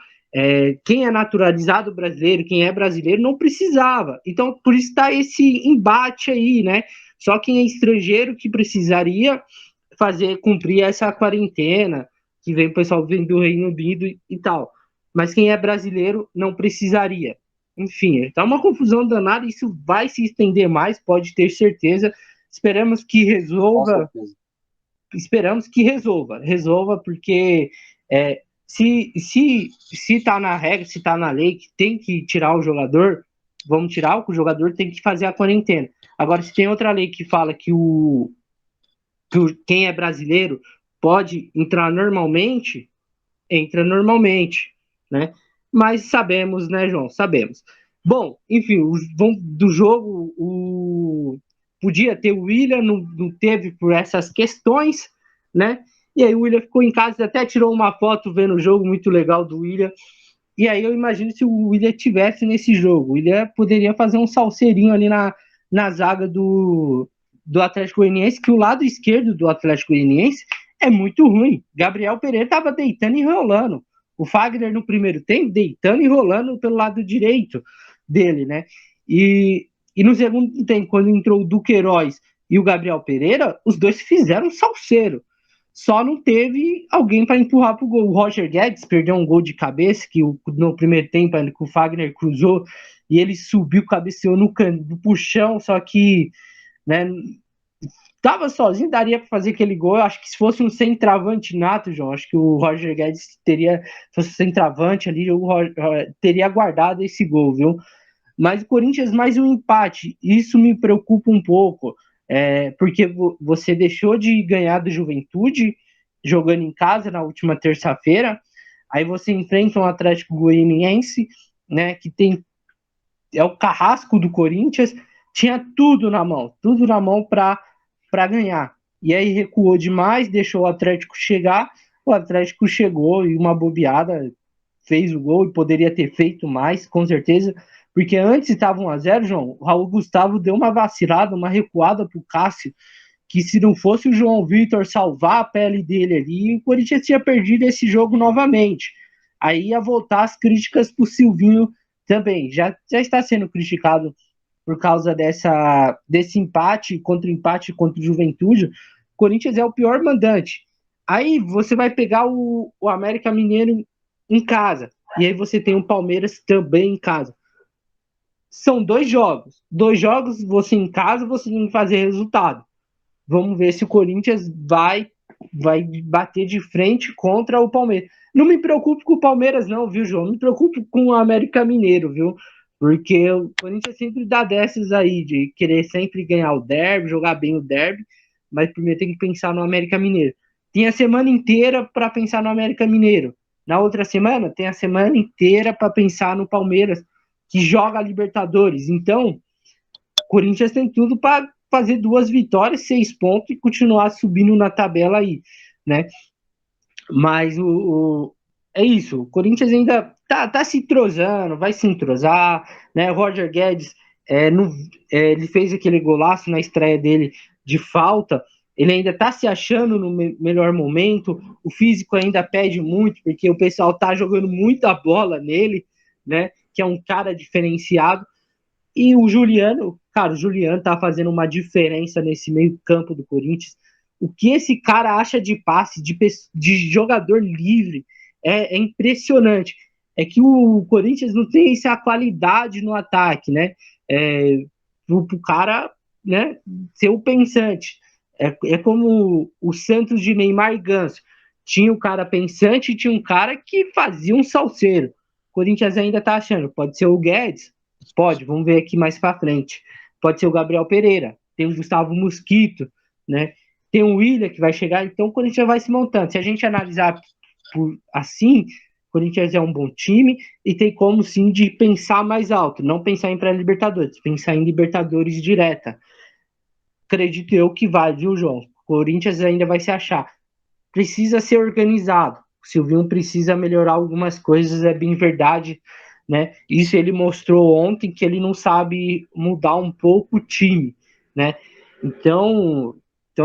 quem é naturalizado brasileiro, quem é brasileiro, não precisava. Então, por isso está esse embate aí, né? Só quem é estrangeiro que precisaria cumprir essa quarentena, que vem o pessoal vem do Reino Unido e tal. Mas quem é brasileiro não precisaria. Enfim, tá uma confusão danada, isso vai se estender mais, pode ter certeza. Esperamos que Com resolva, certeza. resolva, porque se tá na regra, se tá na lei que tem que tirar o jogador, vamos tirar, o jogador tem que fazer a quarentena. Agora, se tem outra lei que fala que quem é brasileiro pode entrar normalmente, entra normalmente, né? Mas sabemos, né, João? Sabemos. Bom, enfim, do jogo, podia ter o William, não teve por essas questões, né? E aí o William ficou em casa, até tirou uma foto vendo o jogo muito legal do William. E aí eu imagino se o William tivesse nesse jogo, o William poderia fazer um salseirinho ali na zaga do Atlético Goianiense, que o lado esquerdo do Atlético Goianiense é muito ruim. Gabriel Pereira estava deitando e rolando. O Fagner no primeiro tempo deitando e rolando pelo lado direito dele, né? E no segundo tempo, quando entrou o Duqueiroz e o Gabriel Pereira, os dois fizeram um salseiro. Só não teve alguém para empurrar para o gol. O Roger Guedes perdeu um gol de cabeça, que no primeiro tempo, que o Fagner cruzou, e ele subiu, cabeceou no puxão, só que, né, tava sozinho, daria para fazer aquele gol. Eu acho que se fosse um centroavante nato, João, acho que o Roger Guedes teria, se fosse centroavante ali, teria guardado esse gol, viu? Mas o Corinthians mais um empate, isso me preocupa um pouco, porque você deixou de ganhar do Juventude jogando em casa na última terça-feira, aí você enfrenta um Atlético Goianiense, né, que é o carrasco do Corinthians, tinha tudo na mão para ganhar. E aí recuou demais, deixou o Atlético chegar, o Atlético chegou e uma bobeada, fez o gol e poderia ter feito mais, com certeza, porque antes estava 1-0, João, o Raul Gustavo deu uma vacilada, uma recuada pro Cássio, que se não fosse o João Vitor salvar a pele dele ali, o Corinthians tinha perdido esse jogo novamente. Aí ia voltar as críticas pro Silvinho também. Já está sendo criticado por causa desse empate contra o Juventude. O Corinthians é o pior mandante. Aí você vai pegar o América Mineiro em casa. E aí você tem o Palmeiras também em casa. São dois jogos. Dois jogos, você em casa, você tem que fazer resultado. Vamos ver se o Corinthians vai bater de frente contra o Palmeiras. Não me preocupo com o Palmeiras, não, viu, João? Me preocupo com o América Mineiro, viu? Porque o Corinthians sempre dá dessas aí, de querer sempre ganhar o derby, jogar bem o derby, mas primeiro tem que pensar no América Mineiro. Tem a semana inteira para pensar no América Mineiro. Na outra semana, tem a semana inteira para pensar no Palmeiras, que joga a Libertadores. Então, o Corinthians tem tudo para fazer 2 vitórias, 6 pontos e continuar subindo na tabela aí, né? Mas é isso, o Corinthians ainda tá se entrosando, vai se entrosar, né? O Roger Guedes, ele fez aquele golaço na estreia dele de falta, ele ainda tá se achando no melhor momento, o físico ainda pede muito, porque o pessoal tá jogando muita bola nele, né? Que é um cara diferenciado. E o Juliano, cara, o Juliano tá fazendo uma diferença nesse meio campo do Corinthians. O que esse cara acha de passe, de jogador livre, é impressionante. É que o Corinthians não tem essa qualidade no ataque, né? Pro cara, né, ser o pensante. É como o Santos de Neymar e Ganso. Tinha o cara pensante e tinha um cara que fazia um salseiro. O Corinthians ainda tá achando, pode ser o Guedes, pode, vamos ver aqui mais para frente. Pode ser o Gabriel Pereira, tem o Gustavo Mosquito, né? Tem o Willian que vai chegar, então o Corinthians vai se montando. Se a gente analisar assim, o Corinthians é um bom time e tem como sim de pensar mais alto, não pensar em pré-Libertadores, pensar em Libertadores direta. Acredito eu que vai, viu, João? O Corinthians ainda vai se achar. Precisa ser organizado. O Silvinho precisa melhorar algumas coisas, é bem verdade, né? Isso ele mostrou ontem que ele não sabe mudar um pouco o time, né? Então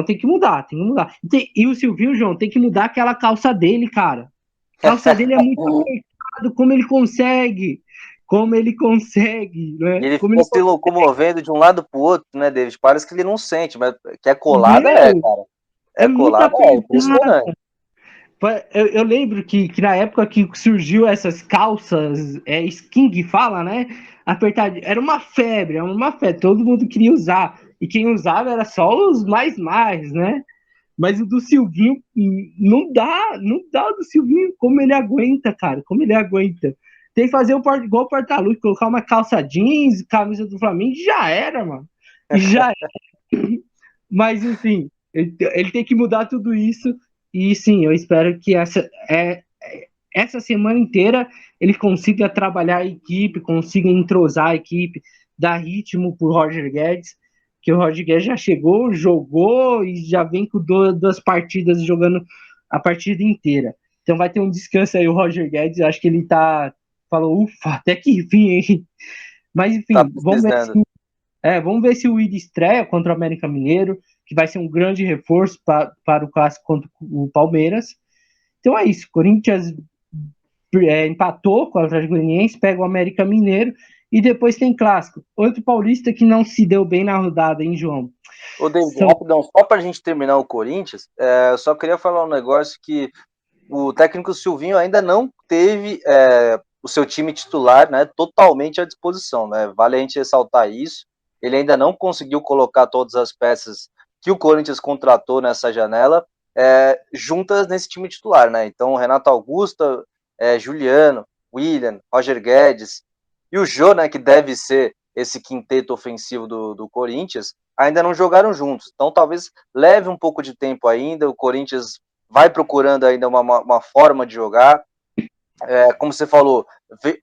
tem que mudar, tem que mudar. E o Silvinho, João, tem que mudar aquela calça dele, cara. A calça dele é muito apertada, como ele consegue? Como ele consegue, E né? ele Como ficou ele se locomovendo de um lado pro outro, né, David? Parece que ele não sente, mas que é colada Meu, cara. é É muito colada, é apertada. impressionante. Eu lembro que na época que surgiu essas calças skin que fala, né? Apertadinha, era uma febre, todo mundo queria usar. E quem usava era só os mais, né? Mas o do Silvinho não dá do Silvinho, como ele aguenta, cara, como ele aguenta. Tem que fazer igual o Portaluppi, colocar uma calça jeans, camisa do Flamengo, e já era, mano. E já mas, enfim, ele tem que mudar tudo isso. E sim, eu espero que essa semana inteira ele consiga trabalhar a equipe, consiga entrosar a equipe, dar ritmo pro Roger Guedes, que o Roger Guedes já chegou, jogou e já vem com 2 partidas jogando a partida inteira. Então vai ter um descanso aí o Roger Guedes, eu acho que ele falou, ufa, até que enfim, hein? Mas Tá enfim, precisando. vamos ver se o Ida estreia contra o América Mineiro, que vai ser um grande reforço para o clássico contra o Palmeiras. Então é isso. Corinthians empatou com o Atlético Goianiense, pega o América Mineiro e depois tem clássico. Outro paulista que não se deu bem na rodada, hein, João? Ô, David, São... rapidão, só pra gente terminar o Corinthians, eu só queria falar um negócio que o técnico Silvinho ainda não teve o seu time titular, né, totalmente à disposição, né? Vale a gente ressaltar isso. Ele ainda não conseguiu colocar todas as peças que o Corinthians contratou nessa janela juntas nesse time titular, né? Então, Renato Augusto, Juliano, Willian, Roger Guedes e o Jô, né, que deve ser esse quinteto ofensivo do Corinthians, ainda não jogaram juntos. Então, talvez leve um pouco de tempo ainda. O Corinthians vai procurando ainda uma forma de jogar. Como você falou,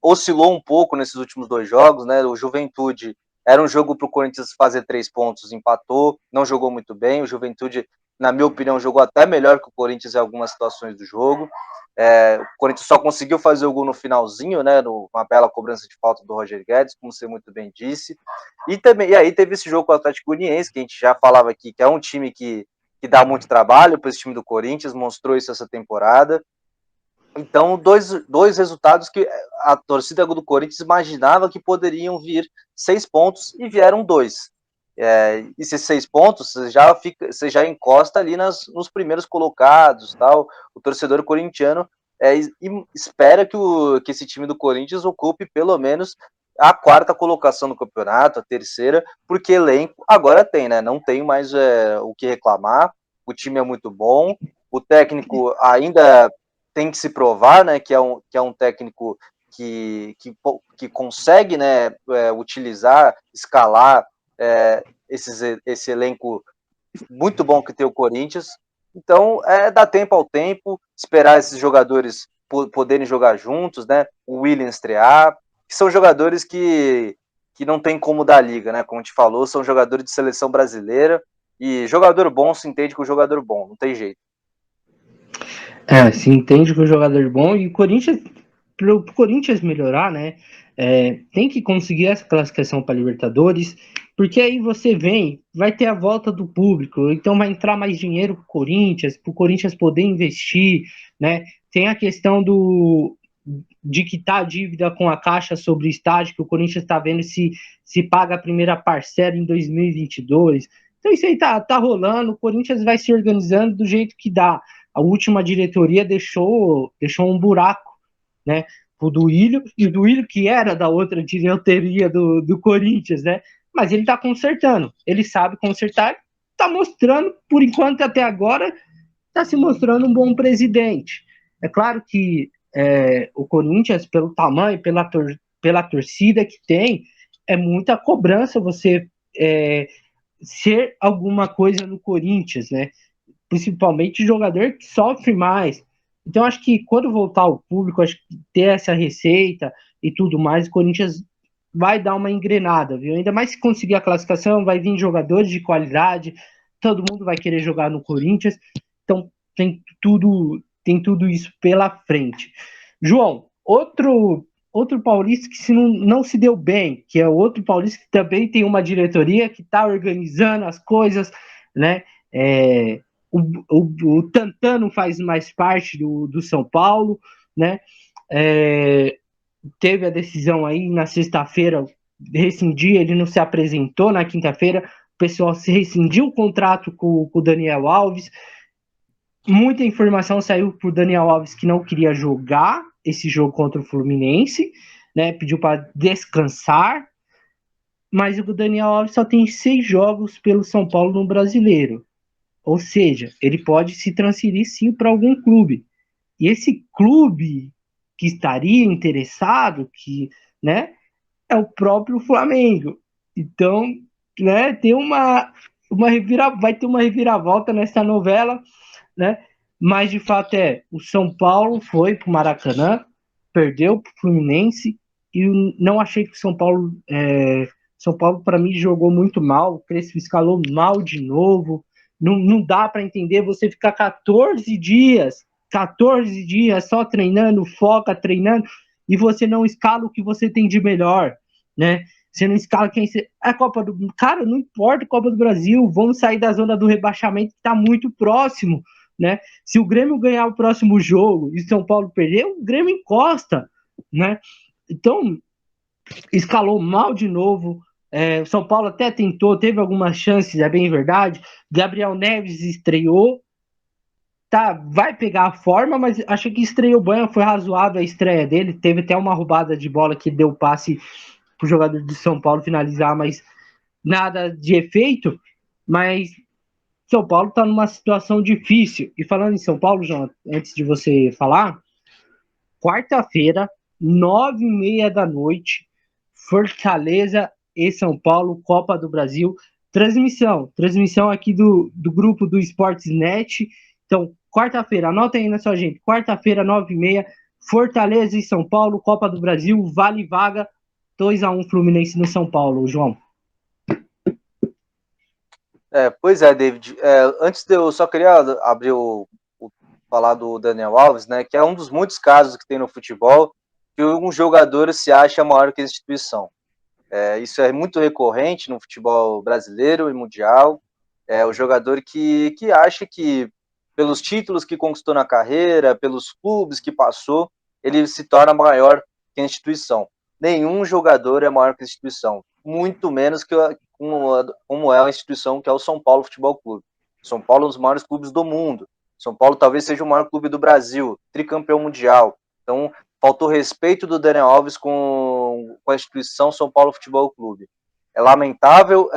oscilou um pouco nesses últimos 2 jogos, né? O Juventude era um jogo para o Corinthians fazer 3 pontos, empatou, não jogou muito bem. O Juventude, na minha opinião, jogou até melhor que o Corinthians em algumas situações do jogo. O Corinthians só conseguiu fazer o gol no finalzinho, né? Uma bela cobrança de falta do Roger Guedes, como você muito bem disse. E aí teve esse jogo com o Atlético Goianiense, que a gente já falava aqui, que é um time que dá muito trabalho para esse time do Corinthians, mostrou isso essa temporada. Então, dois resultados que a torcida do Corinthians imaginava que poderiam vir 6 pontos e vieram 2. E esses 6 pontos você já encosta ali nos primeiros colocados, tal. O torcedor corintiano espera que esse time do Corinthians ocupe pelo menos a 4ª colocação no campeonato, a 3ª, porque elenco agora tem, né? Não tem mais o que reclamar. O time é muito bom. O técnico ainda tem que se provar, né, que é um técnico que consegue, né, utilizar, escalar esse elenco muito bom que tem o Corinthians. Então, dar tempo ao tempo, esperar esses jogadores poderem jogar juntos, né, o Willian estrear, que são jogadores que que não tem como dar liga, né? Como a gente falou, são jogadores de seleção brasileira e jogador bom se entende com jogador bom, não tem jeito. Se entende com o jogador bom e o Corinthians, para o Corinthians melhorar, né? Tem que conseguir essa classificação para Libertadores, porque aí você vai ter a volta do público, então vai entrar mais dinheiro para o Corinthians poder investir, né? Tem a questão de quitar a dívida com a Caixa sobre o estádio, que o Corinthians está vendo se paga a primeira parcela em 2022. Então isso aí tá rolando, o Corinthians vai se organizando do jeito que dá. A última diretoria deixou um buraco, né, o Duílio, e o Duílio que era da outra diretoria do Corinthians, né, mas ele tá consertando, ele sabe consertar, tá mostrando, por enquanto até agora, tá se mostrando um bom presidente. É claro que o Corinthians, pelo tamanho, pela torcida que tem, é muita cobrança você ser alguma coisa no Corinthians, né? Principalmente jogador que sofre mais. Então, acho que quando voltar o público, acho que ter essa receita e tudo mais, o Corinthians vai dar uma engrenada, viu? Ainda mais se conseguir a classificação, vai vir jogadores de qualidade, todo mundo vai querer jogar no Corinthians. Então, tem tudo isso pela frente. João, outro paulista que não se deu bem, que é outro paulista que também tem uma diretoria que está organizando as coisas, né? O Tantan não faz mais parte do São Paulo, né? Teve a decisão aí na sexta-feira, rescindir, ele não se apresentou na quinta-feira, o pessoal se rescindiu o contrato com o Daniel Alves. Muita informação saiu por Daniel Alves que não queria jogar esse jogo contra o Fluminense, né? Pediu para descansar, mas o Daniel Alves só tem 6 jogos pelo São Paulo no Brasileiro. Ou seja, ele pode se transferir sim para algum clube. E esse clube que estaria interessado, né, é o próprio Flamengo. Então, né, vai ter uma reviravolta nessa novela, né? Mas de fato o São Paulo foi para o Maracanã, perdeu para o Fluminense e não achei que o São Paulo para mim jogou muito mal, o Crespo escalou mal de novo. Não dá para entender você ficar 14 dias só treinando, foca treinando, e você não escala o que você tem de melhor, né? Você não escala quem você... A Copa do... Cara, não importa a Copa do Brasil, vamos sair da zona do rebaixamento que está muito próximo, né? Se o Grêmio ganhar o próximo jogo e São Paulo perder, o Grêmio encosta, né? Então, escalou mal de novo. São Paulo até tentou, teve algumas chances, é bem verdade. Gabriel Neves estreou, vai pegar a forma, mas achei que estreou bem, foi razoável a estreia dele. Teve até uma roubada de bola que deu passe pro jogador de São Paulo finalizar, mas nada de efeito. Mas São Paulo está numa situação difícil. E falando em São Paulo, João, antes de você falar, quarta-feira, 9h30 da noite, Fortaleza e São Paulo, Copa do Brasil. Transmissão aqui do grupo do Sportsnet. Então, quarta-feira, anota aí na sua gente. Quarta-feira, 9h30, Fortaleza e São Paulo, Copa do Brasil, vale vaga, 2-1 Fluminense no São Paulo, João. Pois é, David. Antes de eu só queria abrir falar do Daniel Alves, né? Que é um dos muitos casos que tem no futebol que um jogador se acha maior que a instituição. Isso é muito recorrente no futebol brasileiro e mundial. O jogador que acha que pelos títulos que conquistou na carreira, pelos clubes que passou, ele se torna maior que a instituição. Nenhum jogador é maior que a instituição, muito menos que como é a instituição que é o São Paulo Futebol Clube. São Paulo é um dos maiores clubes do mundo. São Paulo talvez seja o maior clube do Brasil, tricampeão mundial. Então, faltou respeito do Daniel Alves com a instituição São Paulo Futebol Clube. É lamentável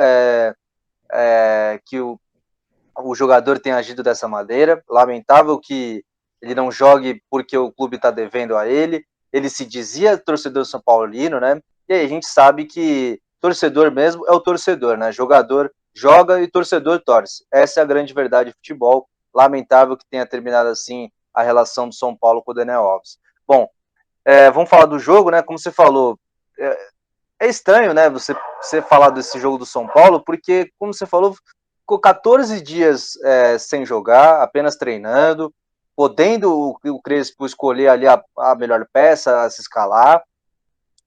que o jogador tenha agido dessa maneira, lamentável que ele não jogue porque o clube está devendo a ele. Ele se dizia torcedor São Paulino, né? E aí a gente sabe que torcedor mesmo é o torcedor, né? Jogador joga e torcedor torce. Essa é a grande verdade do futebol. Lamentável que tenha terminado assim a relação do São Paulo com o Daniel Alves. Bom, vamos falar do jogo, né? Como você falou, é estranho, né, você falar desse jogo do São Paulo, porque, como você falou, ficou 14 dias sem jogar, apenas treinando, podendo o Crespo escolher ali a melhor peça, a se escalar,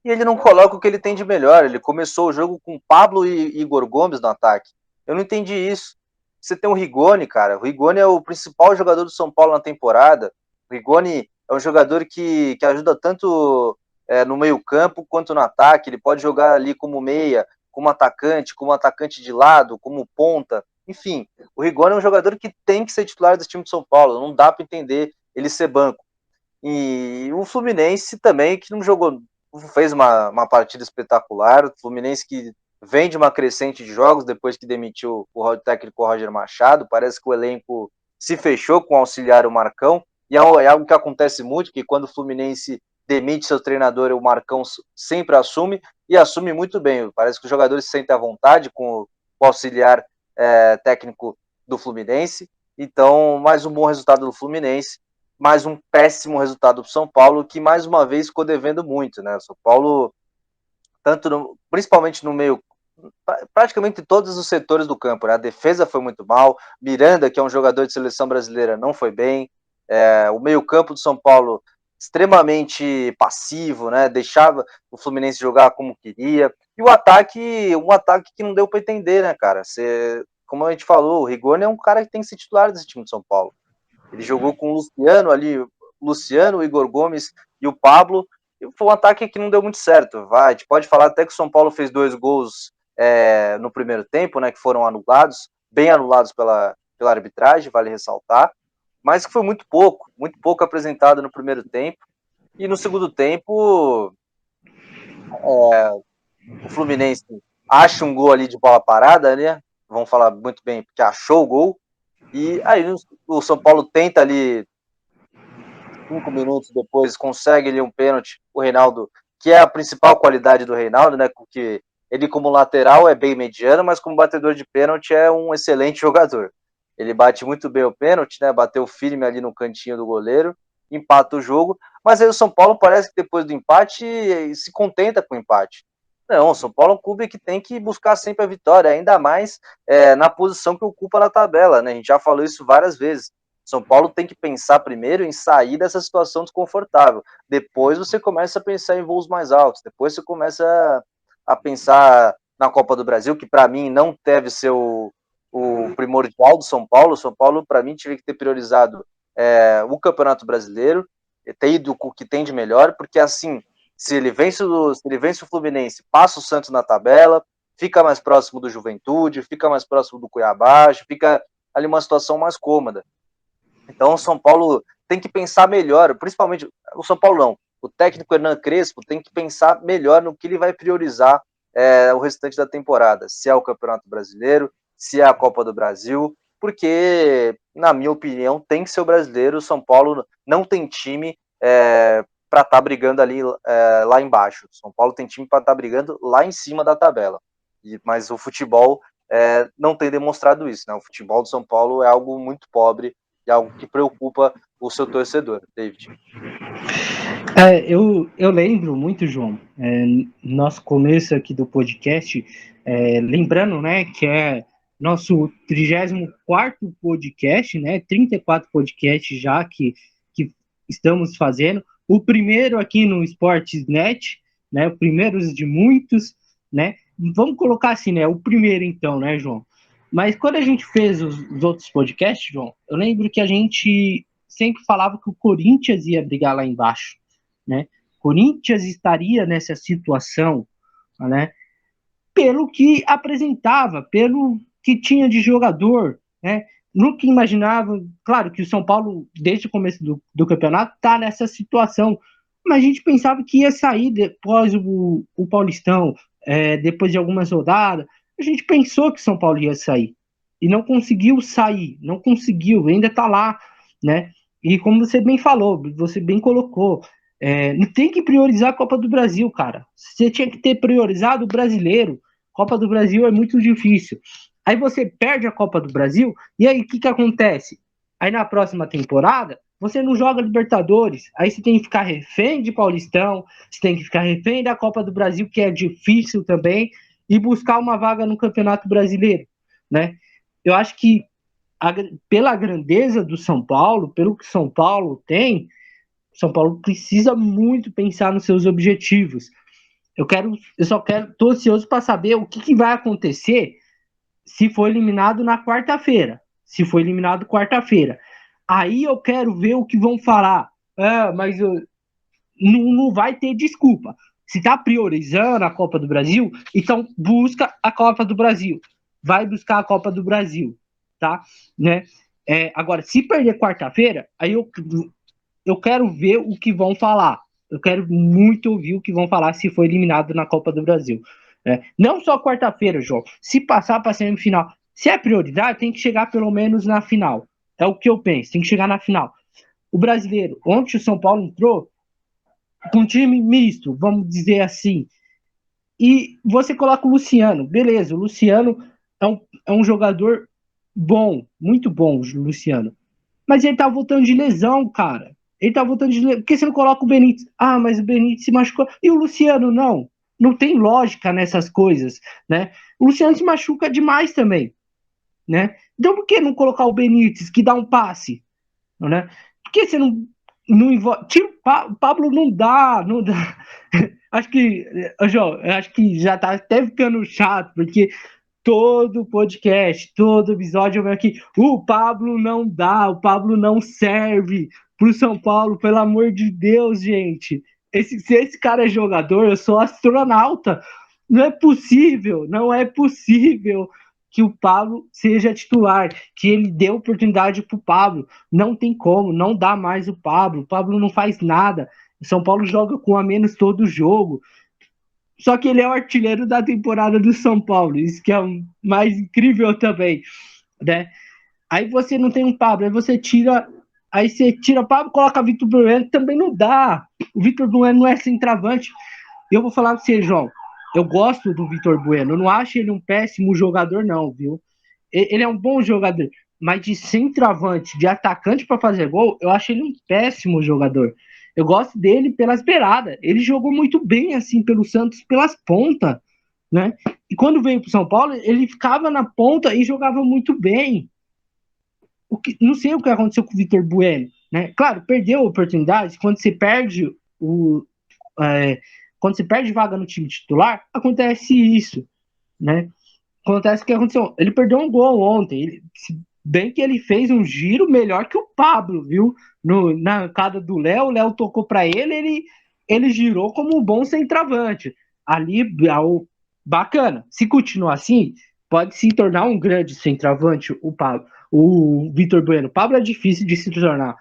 e ele não coloca o que ele tem de melhor. Ele começou o jogo com Pablo e Igor Gomes no ataque. Eu não entendi isso. Você tem o Rigoni, cara. O Rigoni é o principal jogador do São Paulo na temporada. O Rigoni é um jogador que ajuda tanto no meio-campo quanto no ataque. Ele pode jogar ali como meia, como atacante de lado, como ponta. Enfim, o Rigoni é um jogador que tem que ser titular desse time de São Paulo. Não dá para entender ele ser banco. E o Fluminense também, que não jogou, fez uma partida espetacular. O Fluminense que vem de uma crescente de jogos depois que demitiu o técnico Roger Machado. Parece que o elenco se fechou com o auxiliar o Marcão, e é algo que acontece muito, que quando o Fluminense demite seu treinador, o Marcão sempre assume, e assume muito bem. Parece que os jogadores se sentem à vontade com o auxiliar técnico do Fluminense. Então, mais um bom resultado do Fluminense, mais um péssimo resultado do São Paulo, que mais uma vez ficou devendo muito, né? O São Paulo, principalmente no meio, praticamente em todos os setores do campo, né? A defesa foi muito mal, Miranda, que é um jogador de seleção brasileira, não foi bem, o meio-campo do São Paulo extremamente passivo, né? Deixava o Fluminense jogar como queria, e um ataque que não deu para entender, né, cara? Como a gente falou, o Rigoni é um cara que tem que ser titular desse time de São Paulo. Ele jogou com o Luciano, o Igor Gomes e o Pablo, e foi um ataque que não deu muito certo. A gente pode falar até que o São Paulo fez 2 gols no primeiro tempo, né, que foram anulados, bem anulados pela arbitragem, vale ressaltar, mas que foi muito pouco apresentado no primeiro tempo. E no segundo tempo, o Fluminense acha um gol ali de bola parada, né? Vamos falar muito bem, porque achou o gol. E aí o São Paulo tenta ali 5 minutos depois, consegue ali um pênalti, o Reinaldo, que é a principal qualidade do Reinaldo, né? Porque ele como lateral é bem mediano, mas como batedor de pênalti é um excelente jogador. Ele bate muito bem o pênalti, né? Bateu firme ali no cantinho do goleiro, empata o jogo, mas aí o São Paulo parece que depois do empate se contenta com o empate. Não, o São Paulo é um clube que tem que buscar sempre a vitória, ainda mais na posição que ocupa na tabela, né? A gente já falou isso várias vezes. São Paulo tem que pensar primeiro em sair dessa situação desconfortável. Depois você começa a pensar em voos mais altos. Depois você começa a pensar na Copa do Brasil, que para mim não deve ser o primordial do São Paulo. O São Paulo, para mim, tinha que ter priorizado o Campeonato Brasileiro, ter ido com o que tem de melhor, porque assim, se ele vence o Fluminense, passa o Santos na tabela, fica mais próximo do Juventude, fica mais próximo do Cuiabá, fica ali uma situação mais cômoda. Então o São Paulo tem que pensar melhor, principalmente o São Paulo não, o técnico Hernan Crespo tem que pensar melhor no que ele vai priorizar o restante da temporada, se é o Campeonato Brasileiro, se é a Copa do Brasil, porque, na minha opinião, tem que ser o brasileiro. O São Paulo não tem time para estar brigando ali lá embaixo. O São Paulo tem time para estar brigando lá em cima da tabela. Mas o futebol não tem demonstrado isso, né? O futebol do São Paulo é algo muito pobre e algo que preocupa o seu torcedor, David. Eu lembro muito, João, nosso começo aqui do podcast, lembrando, né, que é nosso 34º podcast, né, 34 podcasts já que estamos fazendo, o primeiro aqui no Sportsnet, né, o primeiro de muitos, né, vamos colocar assim, né, o primeiro então, né, João? Mas quando a gente fez os outros podcasts, João, eu lembro que a gente sempre falava que o Corinthians ia brigar lá embaixo, né? Corinthians estaria nessa situação, né? Pelo que apresentava, pelo que tinha de jogador, né? Nunca imaginava, claro que o São Paulo, desde o começo do campeonato, está nessa situação, mas a gente pensava que ia sair depois o Paulistão, depois de algumas rodadas, a gente pensou que o São Paulo ia sair, e não conseguiu sair, ainda está lá, né? E como você bem falou, você bem colocou, tem que priorizar a Copa do Brasil, cara. Você tinha que ter priorizado o brasileiro. Copa do Brasil é muito difícil. Aí você perde a Copa do Brasil, e aí o que acontece? Aí na próxima temporada, você não joga Libertadores, aí você tem que ficar refém de Paulistão, você tem que ficar refém da Copa do Brasil, que é difícil também, e buscar uma vaga no Campeonato Brasileiro, né? Eu acho que pela grandeza do São Paulo, pelo que São Paulo tem, São Paulo precisa muito pensar nos seus objetivos. Tô ansioso para saber o que vai acontecer se for eliminado na quarta-feira. Se for eliminado quarta-feira. Aí eu quero ver o que vão falar. Mas não vai ter desculpa. Se está priorizando a Copa do Brasil, então busca a Copa do Brasil. Vai buscar a Copa do Brasil, tá? Né? Agora, se perder quarta-feira, aí eu quero ver o que vão falar. Eu quero muito ouvir o que vão falar se for eliminado na Copa do Brasil. Não só quarta-feira, João. Se passar para a semifinal, se é prioridade, tem que chegar pelo menos na final. É o que eu penso, tem que chegar na final. O brasileiro, ontem o São Paulo entrou com um time misto, vamos dizer assim. E você coloca o Luciano, beleza, o Luciano é um jogador bom, muito bom, o Luciano. Mas ele tá voltando de lesão, cara. Ele tá voltando de lesão. Por que você não coloca o Benítez? Mas o Benítez se machucou. E o Luciano, não. Não tem lógica nessas coisas, né? O Luciano se machuca demais também, né? Então por que não colocar o Benítez, que dá um passe? Né? Por que você não envolve? Tira o Pablo, não dá. Acho que, João, acho que já tá até ficando chato, porque todo podcast, todo episódio eu venho aqui, o Pablo não dá, o Pablo não serve pro São Paulo, pelo amor de Deus, gente. Se esse cara é jogador, eu sou astronauta. Não é possível que o Pablo seja titular, que ele dê oportunidade pro Pablo. Não tem como, não dá mais o Pablo não faz nada. O São Paulo joga com a menos todo jogo. Só que ele é o artilheiro da temporada do São Paulo, isso que é o mais incrível também, né? Aí você não tem um Pablo, aí você tira o Pablo, coloca o Vitor Bueno, também não dá. O Vitor Bueno não é centroavante. Eu vou falar pra você, João, eu gosto do Vitor Bueno, eu não acho ele um péssimo jogador não, viu? Ele é um bom jogador, mas de centroavante, de atacante para fazer gol, eu acho ele um péssimo jogador. Eu gosto dele pelas beiradas. Ele jogou muito bem assim pelo Santos, pelas pontas, né? E quando veio para o São Paulo, ele ficava na ponta e jogava muito bem. Não sei o que aconteceu com o Vitor Bueno, né? Claro, perdeu a oportunidade. Quando você perde quando você perde vaga no time titular, acontece isso, né? Acontece o que aconteceu. Ele perdeu um gol ontem. Bem que ele fez um giro melhor que o Pablo, viu? Na arcada do Léo, o Léo tocou para ele girou como um bom centroavante. Ali, bacana. Se continuar assim, pode se tornar um grande centroavante o Pablo, o Vitor Bueno. O Pablo é difícil de se tornar.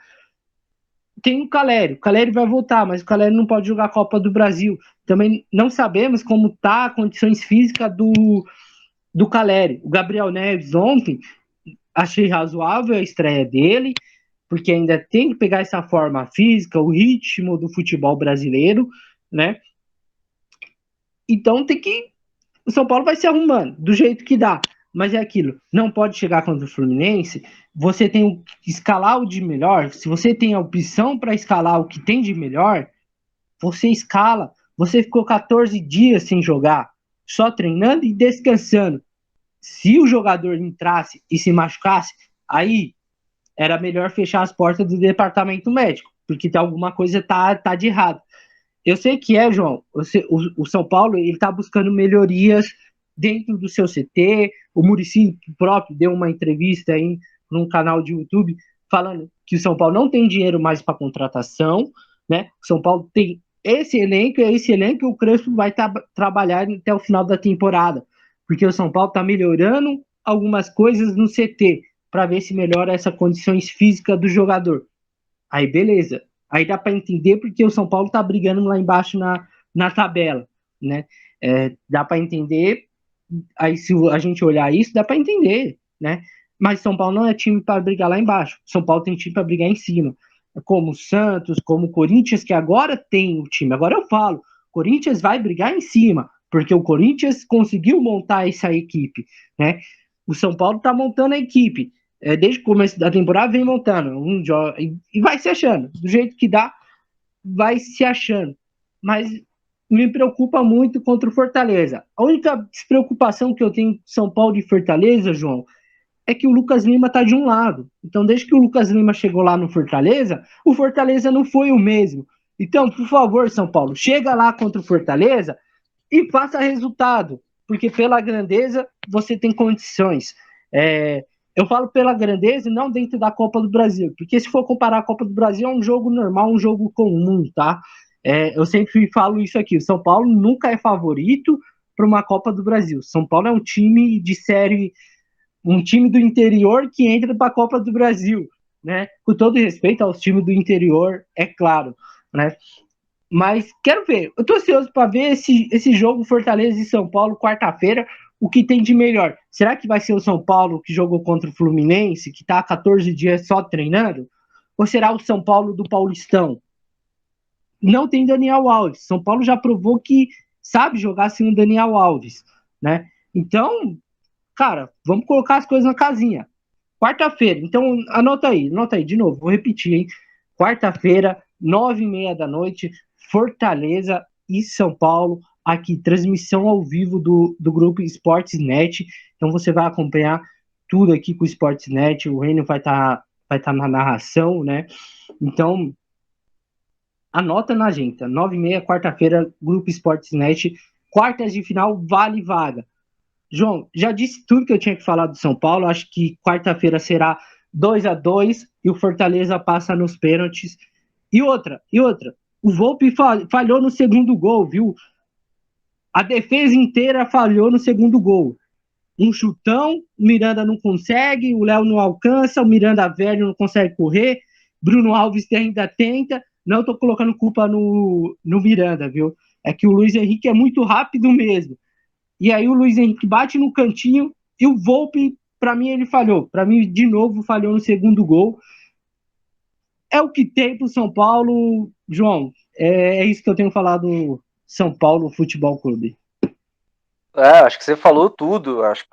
Tem o Caleri vai voltar, mas o Caleri não pode jogar a Copa do Brasil. Também não sabemos como tá a condições físicas do Caleri. O Gabriel Neves ontem achei razoável a estreia dele, porque ainda tem que pegar essa forma física, o ritmo do futebol brasileiro, né? Então o São Paulo vai se arrumando do jeito que dá. Mas é aquilo, não pode chegar contra o Fluminense, você tem que escalar o de melhor, se você tem a opção para escalar o que tem de melhor, você escala. Você ficou 14 dias sem jogar, só treinando e descansando. Se o jogador entrasse e se machucasse, aí era melhor fechar as portas do departamento médico, porque alguma coisa tá de errado. Eu sei que João, o São Paulo ele tá buscando melhorias dentro do seu CT, o Muricy próprio deu uma entrevista aí num canal de YouTube falando que o São Paulo não tem dinheiro mais para contratação, né? O São Paulo tem esse elenco o Crespo vai trabalhar até o final da temporada, porque o São Paulo está melhorando algumas coisas no CT para ver se melhora essa condições físicas do jogador. Aí beleza, aí dá para entender porque o São Paulo está brigando lá embaixo na tabela, né? Dá para entender. Aí se a gente olhar isso, dá para entender, né? Mas São Paulo não é time para brigar lá embaixo. São Paulo tem time para brigar em cima. Como o Santos, como o Corinthians, que agora tem o time. Agora eu falo, Corinthians vai brigar em cima, porque o Corinthians conseguiu montar essa equipe, né? O São Paulo está montando a equipe. desde o começo da temporada, vem montando e vai se achando. Do jeito que dá, vai se achando. Mas me preocupa muito contra o Fortaleza. A única despreocupação que eu tenho com São Paulo e Fortaleza, João, é que o Lucas Lima tá de um lado. Então, desde que o Lucas Lima chegou lá no Fortaleza, o Fortaleza não foi o mesmo. Então, por favor, São Paulo, chega lá contra o Fortaleza e faça resultado, porque pela grandeza você tem condições. Eu falo pela grandeza e não dentro da Copa do Brasil, porque se for comparar a Copa do Brasil é um jogo normal, um jogo comum, tá? Eu sempre falo isso aqui, o São Paulo nunca é favorito para uma Copa do Brasil. São Paulo é um time de série, um time do interior que entra para a Copa do Brasil, né? Com todo respeito aos times do interior, é claro, né? Mas quero ver. Eu tô ansioso para ver esse jogo Fortaleza e São Paulo, quarta-feira, o que tem de melhor. Será que vai ser o São Paulo que jogou contra o Fluminense, que tá há 14 dias só treinando? Ou será o São Paulo do Paulistão? Não tem Daniel Alves. São Paulo já provou que sabe jogar sem o Daniel Alves, né? Então, cara, vamos colocar as coisas na casinha. Quarta-feira, então anota aí, de novo, vou repetir, hein? Quarta-feira, 9h30 da noite, Fortaleza e São Paulo, aqui, transmissão ao vivo do grupo Sportsnet. Então você vai acompanhar tudo aqui com o Sportsnet, o Reino vai tá na narração, né? Então, anota na agenda, 9h30, quarta-feira, grupo Sportsnet, quartas de final, vale vaga. João, já disse tudo que eu tinha que falar do São Paulo. Acho que quarta-feira será 2-2 e o Fortaleza passa nos pênaltis. E outra, o Volpi falhou no segundo gol, viu? A defesa inteira falhou no segundo gol. Um chutão, o Miranda não consegue, o Léo não alcança, o Miranda velho não consegue correr, Bruno Alves ainda tenta. Não tô colocando culpa no Miranda, viu? É que o Luiz Henrique é muito rápido mesmo. E aí o Luiz Henrique bate no cantinho e o Volpi, para mim, ele falhou. Para mim, de novo, falhou no segundo gol. É o que tem pro São Paulo, João. É isso que eu tenho falado do São Paulo Futebol Clube. Acho que você falou tudo. Acho que,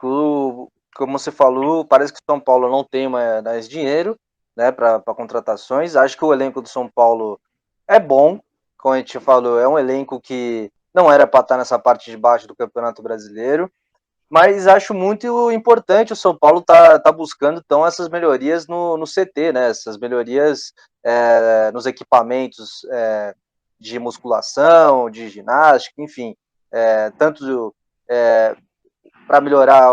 como você falou, parece que o São Paulo não tem mais dinheiro, né, para contratações. Acho que o elenco do São Paulo é bom, como a gente falou, é um elenco que não era para estar nessa parte de baixo do Campeonato Brasileiro, mas acho muito importante o São Paulo tá buscando então essas melhorias no CT, né, essas melhorias nos equipamentos de musculação, de ginástica, enfim, tanto para melhorar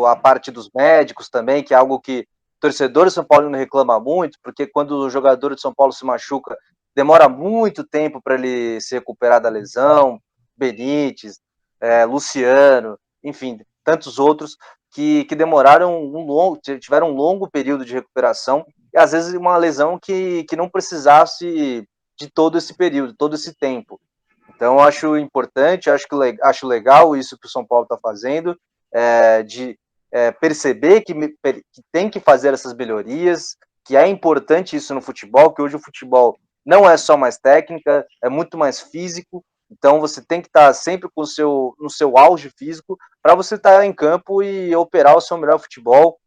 a parte dos médicos também, que é algo que o torcedor de São Paulo não reclama muito, porque quando o jogador de São Paulo se machuca, demora muito tempo para ele se recuperar da lesão. Benítez, Luciano, enfim, tantos outros que demoraram tiveram um longo período de recuperação, e às vezes uma lesão que não precisasse de todo esse período, todo esse tempo. Então, acho importante, acho legal isso que o São Paulo está fazendo, de perceber que tem que fazer essas melhorias, que é importante isso no futebol, que hoje o futebol não é só mais técnica, é muito mais físico. Então, você tem que estar sempre no seu auge físico para você estar em campo e operar o seu melhor futebol.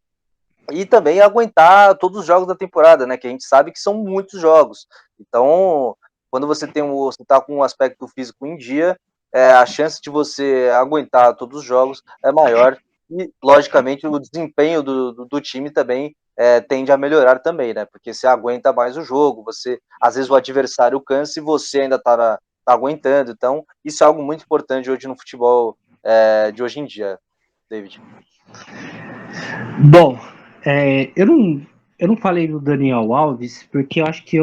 E também aguentar todos os jogos da temporada, né? Que a gente sabe que são muitos jogos. Então, quando você está com um aspecto físico em dia, a chance de você aguentar todos os jogos é maior. E, logicamente, o desempenho do time também tende a melhorar também, né? Porque você aguenta mais o jogo, às vezes o adversário cansa e você ainda tá aguentando. Então, isso é algo muito importante hoje no futebol de hoje em dia, David. Bom, eu não falei do Daniel Alves, porque eu acho que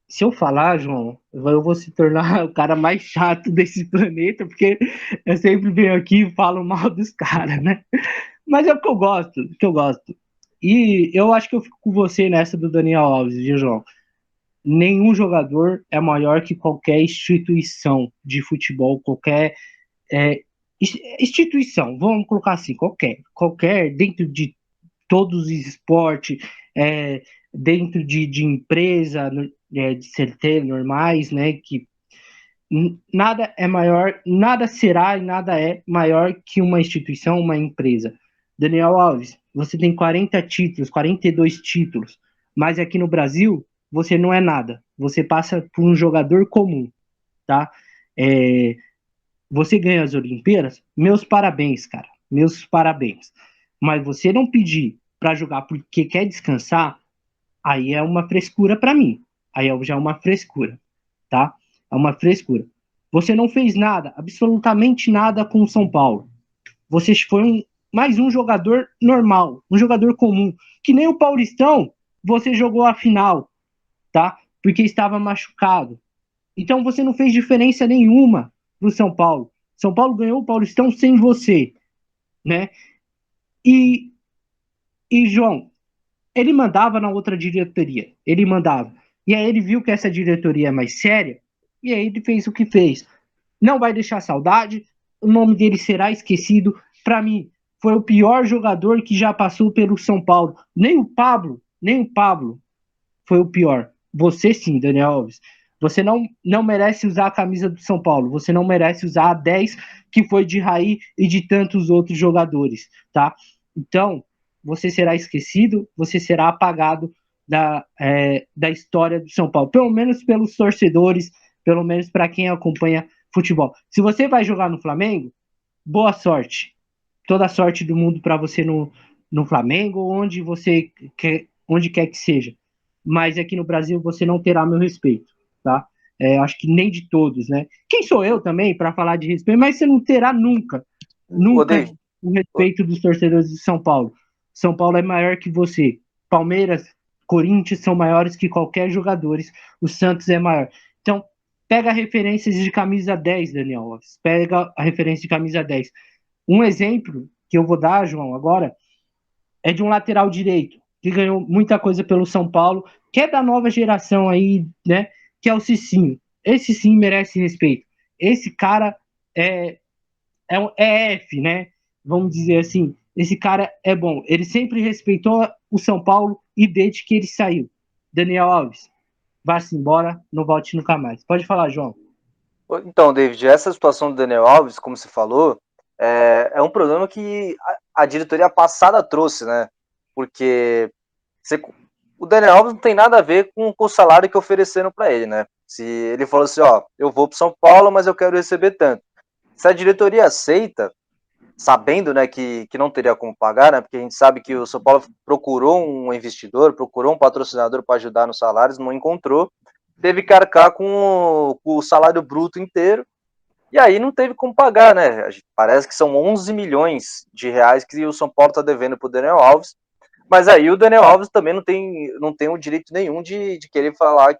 se eu falar, João, eu vou se tornar o cara mais chato desse planeta, porque eu sempre venho aqui e falo mal dos caras, né? Mas é o que eu gosto, o que eu gosto. E eu acho que eu fico com você nessa do Daniel Alves, viu, João? Nenhum jogador é maior que qualquer instituição de futebol, qualquer é, instituição, vamos colocar assim, qualquer dentro de todos os esportes, dentro de empresa, de CLT normais, né, que nada é maior, nada será e nada é maior que uma instituição, uma empresa. Daniel Alves, você tem 40 títulos, 42 títulos, mas aqui no Brasil você não é nada. Você passa por um jogador comum, tá? Você ganha as Olimpíadas, meus parabéns, cara. Meus parabéns. Mas você não pedir para jogar porque quer descansar, aí é uma frescura para mim. Aí já é uma frescura, tá? É uma frescura. Você não fez nada, absolutamente nada com o São Paulo. Você foi mais um jogador normal, um jogador comum. Que nem o Paulistão, você jogou a final, tá? Porque estava machucado. Então você não fez diferença nenhuma pro São Paulo. São Paulo ganhou o Paulistão sem você, né? E, João, ele mandava na outra diretoria. Ele mandava. E aí ele viu que essa diretoria é mais séria, e aí ele fez o que fez. Não vai deixar saudade, o nome dele será esquecido. Para mim, foi o pior jogador que já passou pelo São Paulo. Nem o Pablo foi o pior. Você sim, Daniel Alves. Você não merece usar a camisa do São Paulo. Você não merece usar a 10 que foi de Raí e de tantos outros jogadores, tá? Então, você será esquecido, você será apagado da história do São Paulo. Pelo menos pelos torcedores, pelo menos para quem acompanha futebol. Se você vai jogar no Flamengo, boa sorte. Toda a sorte do mundo para você no Flamengo, onde quer que seja. Mas aqui no Brasil você não terá meu respeito, tá? Acho que nem de todos, né? Quem sou eu também para falar de respeito? Mas você não terá nunca o respeito dos torcedores de São Paulo. São Paulo é maior que você. Palmeiras, Corinthians são maiores que qualquer jogadores. O Santos é maior. Então, pega referências de camisa 10, Daniel Alves. Pega a referência de camisa 10. Um exemplo que eu vou dar, João, agora, é de um lateral direito, que ganhou muita coisa pelo São Paulo, que é da nova geração aí, né? Que é o Cicinho. Esse sim merece respeito. Esse cara é F, né? Vamos dizer assim. Esse cara é bom. Ele sempre respeitou o São Paulo e desde que ele saiu. Daniel Alves, vá-se embora, não volte nunca mais. Pode falar, João. Então, David, essa situação do Daniel Alves, como você falou, é um problema que a diretoria passada trouxe, né? Porque o Daniel Alves não tem nada a ver com o salário que ofereceram para ele, né? Se ele falou assim, ó, eu vou para São Paulo, mas eu quero receber tanto. Se a diretoria aceita, sabendo, né, que não teria como pagar, né? Porque a gente sabe que o São Paulo procurou um investidor, procurou um patrocinador para ajudar nos salários, não encontrou, teve que arcar com o salário bruto inteiro. E aí não teve como pagar, né? Parece que são 11 milhões de reais que o São Paulo está devendo para o Daniel Alves. Mas aí o Daniel Alves também não tem o direito nenhum de querer falar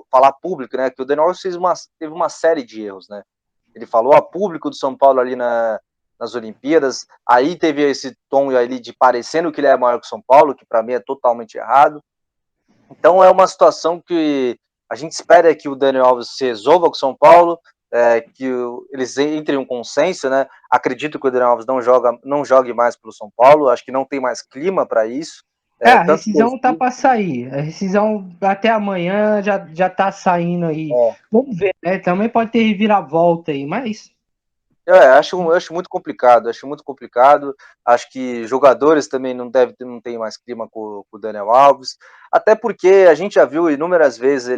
falar público, né? Que o Daniel Alves teve uma série de erros, né? Ele falou a público do São Paulo ali nas Olimpíadas, aí teve esse tom ali de parecendo que ele é maior que o São Paulo, que para mim é totalmente errado. Então é uma situação que a gente espera que o Daniel Alves se resolva com o São Paulo, que eles entrem em um consenso, né? Acredito que o Daniel Alves não jogue mais pelo São Paulo, acho que não tem mais clima para isso. A rescisão tá para sair. A rescisão até amanhã já tá saindo aí. Vamos ver, né? Também pode ter reviravolta aí, mas. Acho muito complicado, Acho que jogadores também não tem mais clima com o Daniel Alves. Até porque a gente já viu inúmeras vezes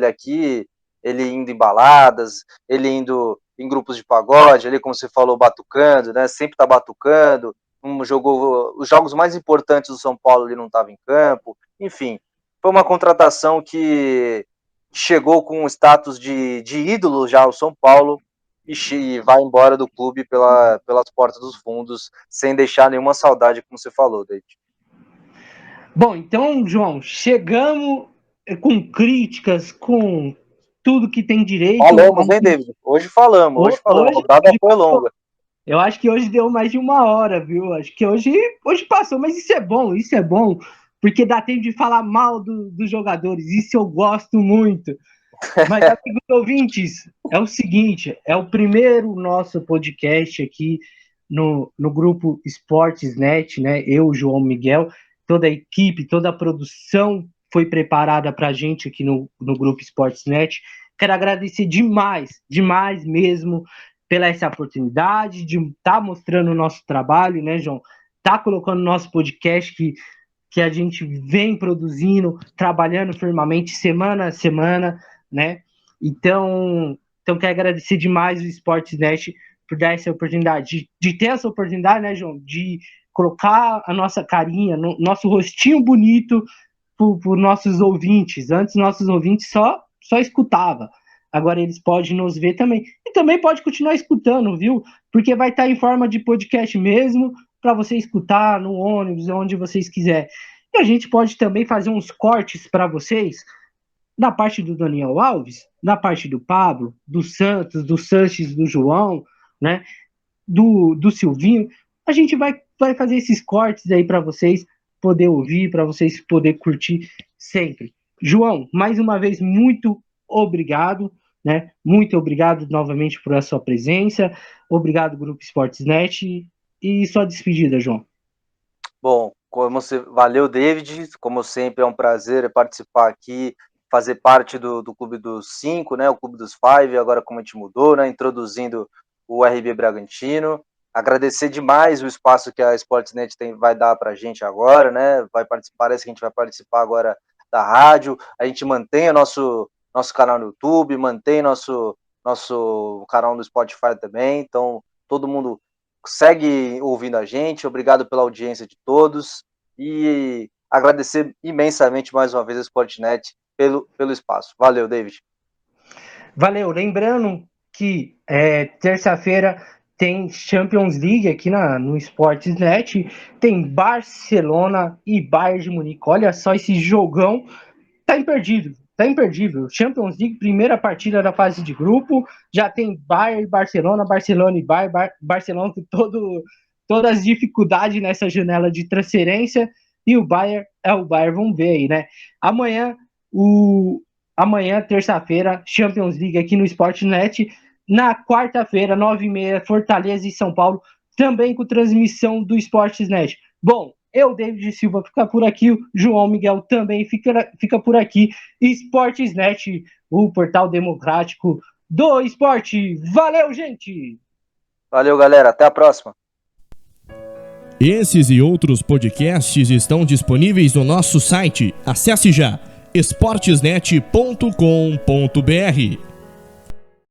ele indo em baladas, ele indo em grupos de pagode, ali, como você falou, batucando, né? Sempre tá batucando. Jogou os jogos mais importantes do São Paulo, ele não estava em campo. Enfim, foi uma contratação que chegou com um status de ídolo já ao São Paulo e vai embora do clube pelas portas dos fundos, sem deixar nenhuma saudade, como você falou, David. Bom, então, João, chegamos com críticas, com tudo que tem direito. Falamos, hein, David? Hoje falamos. A rodada foi longa. Eu acho que hoje deu mais de 1 hora, viu? Acho que hoje passou, mas isso é bom, porque dá tempo de falar mal dos jogadores, isso eu gosto muito. Mas, amigos ouvintes, é o seguinte, é o primeiro nosso podcast aqui no grupo Sportsnet, né? Eu, João Miguel, toda a equipe, toda a produção foi preparada para a gente aqui no grupo Sportsnet. Quero agradecer demais mesmo pela essa oportunidade de estar mostrando o nosso trabalho, né, João? tá colocando nosso podcast que a gente vem produzindo, trabalhando firmemente semana a semana, né? Então quero agradecer demais o Sportsnet por dar essa oportunidade, de ter essa oportunidade, né, João, de colocar a nossa carinha, nosso rostinho bonito por nossos ouvintes. Antes, nossos ouvintes só escutava. Agora eles podem nos ver também. E também pode continuar escutando, viu? Porque vai estar em forma de podcast mesmo, para você escutar no ônibus, onde vocês quiserem. E a gente pode também fazer uns cortes para vocês, na parte do Daniel Alves, na parte do Pablo, do Santos, do Sanches, do João, né? Do Silvinho. A gente vai fazer esses cortes aí para vocês poder ouvir, para vocês poder curtir sempre. João, mais uma vez, muito obrigado, né? Muito obrigado novamente por a sua presença. Obrigado, Grupo Sportsnet. E sua despedida, João. Bom, valeu, David. Como sempre, é um prazer participar aqui, fazer parte do Clube dos 5, né? O Clube dos 5, agora como a gente mudou, né? Introduzindo o RB Bragantino. Agradecer demais o espaço que a Sportsnet vai dar para a gente agora, né? Parece que a gente vai participar agora da rádio. A gente mantém o nosso canal no YouTube, mantém nosso canal no Spotify também. Então, todo mundo segue ouvindo a gente. Obrigado pela audiência de todos. E agradecer imensamente mais uma vez a Sportsnet pelo espaço. Valeu, David. Valeu. Lembrando que terça-feira tem Champions League aqui no Sportsnet, tem Barcelona e Bayern de Munique. Olha só esse jogão, tá imperdível. Champions League, primeira partida da fase de grupo, já tem Bayern e Barcelona e Bayern, Barcelona com todas as dificuldades nessa janela de transferência, e o Bayern é o Bayern, vamos ver aí, né? Amanhã, terça-feira, Champions League aqui no Sportsnet. Na quarta-feira, 9h30, Fortaleza e São Paulo, também com transmissão do Sportsnet. Bom, eu, David Silva, fica por aqui, o João Miguel também fica por aqui. Sportsnet, o portal democrático do esporte. Valeu, gente! Valeu, galera. Até a próxima. Esses e outros podcasts estão disponíveis no nosso site. Acesse já esportesnet.com.br.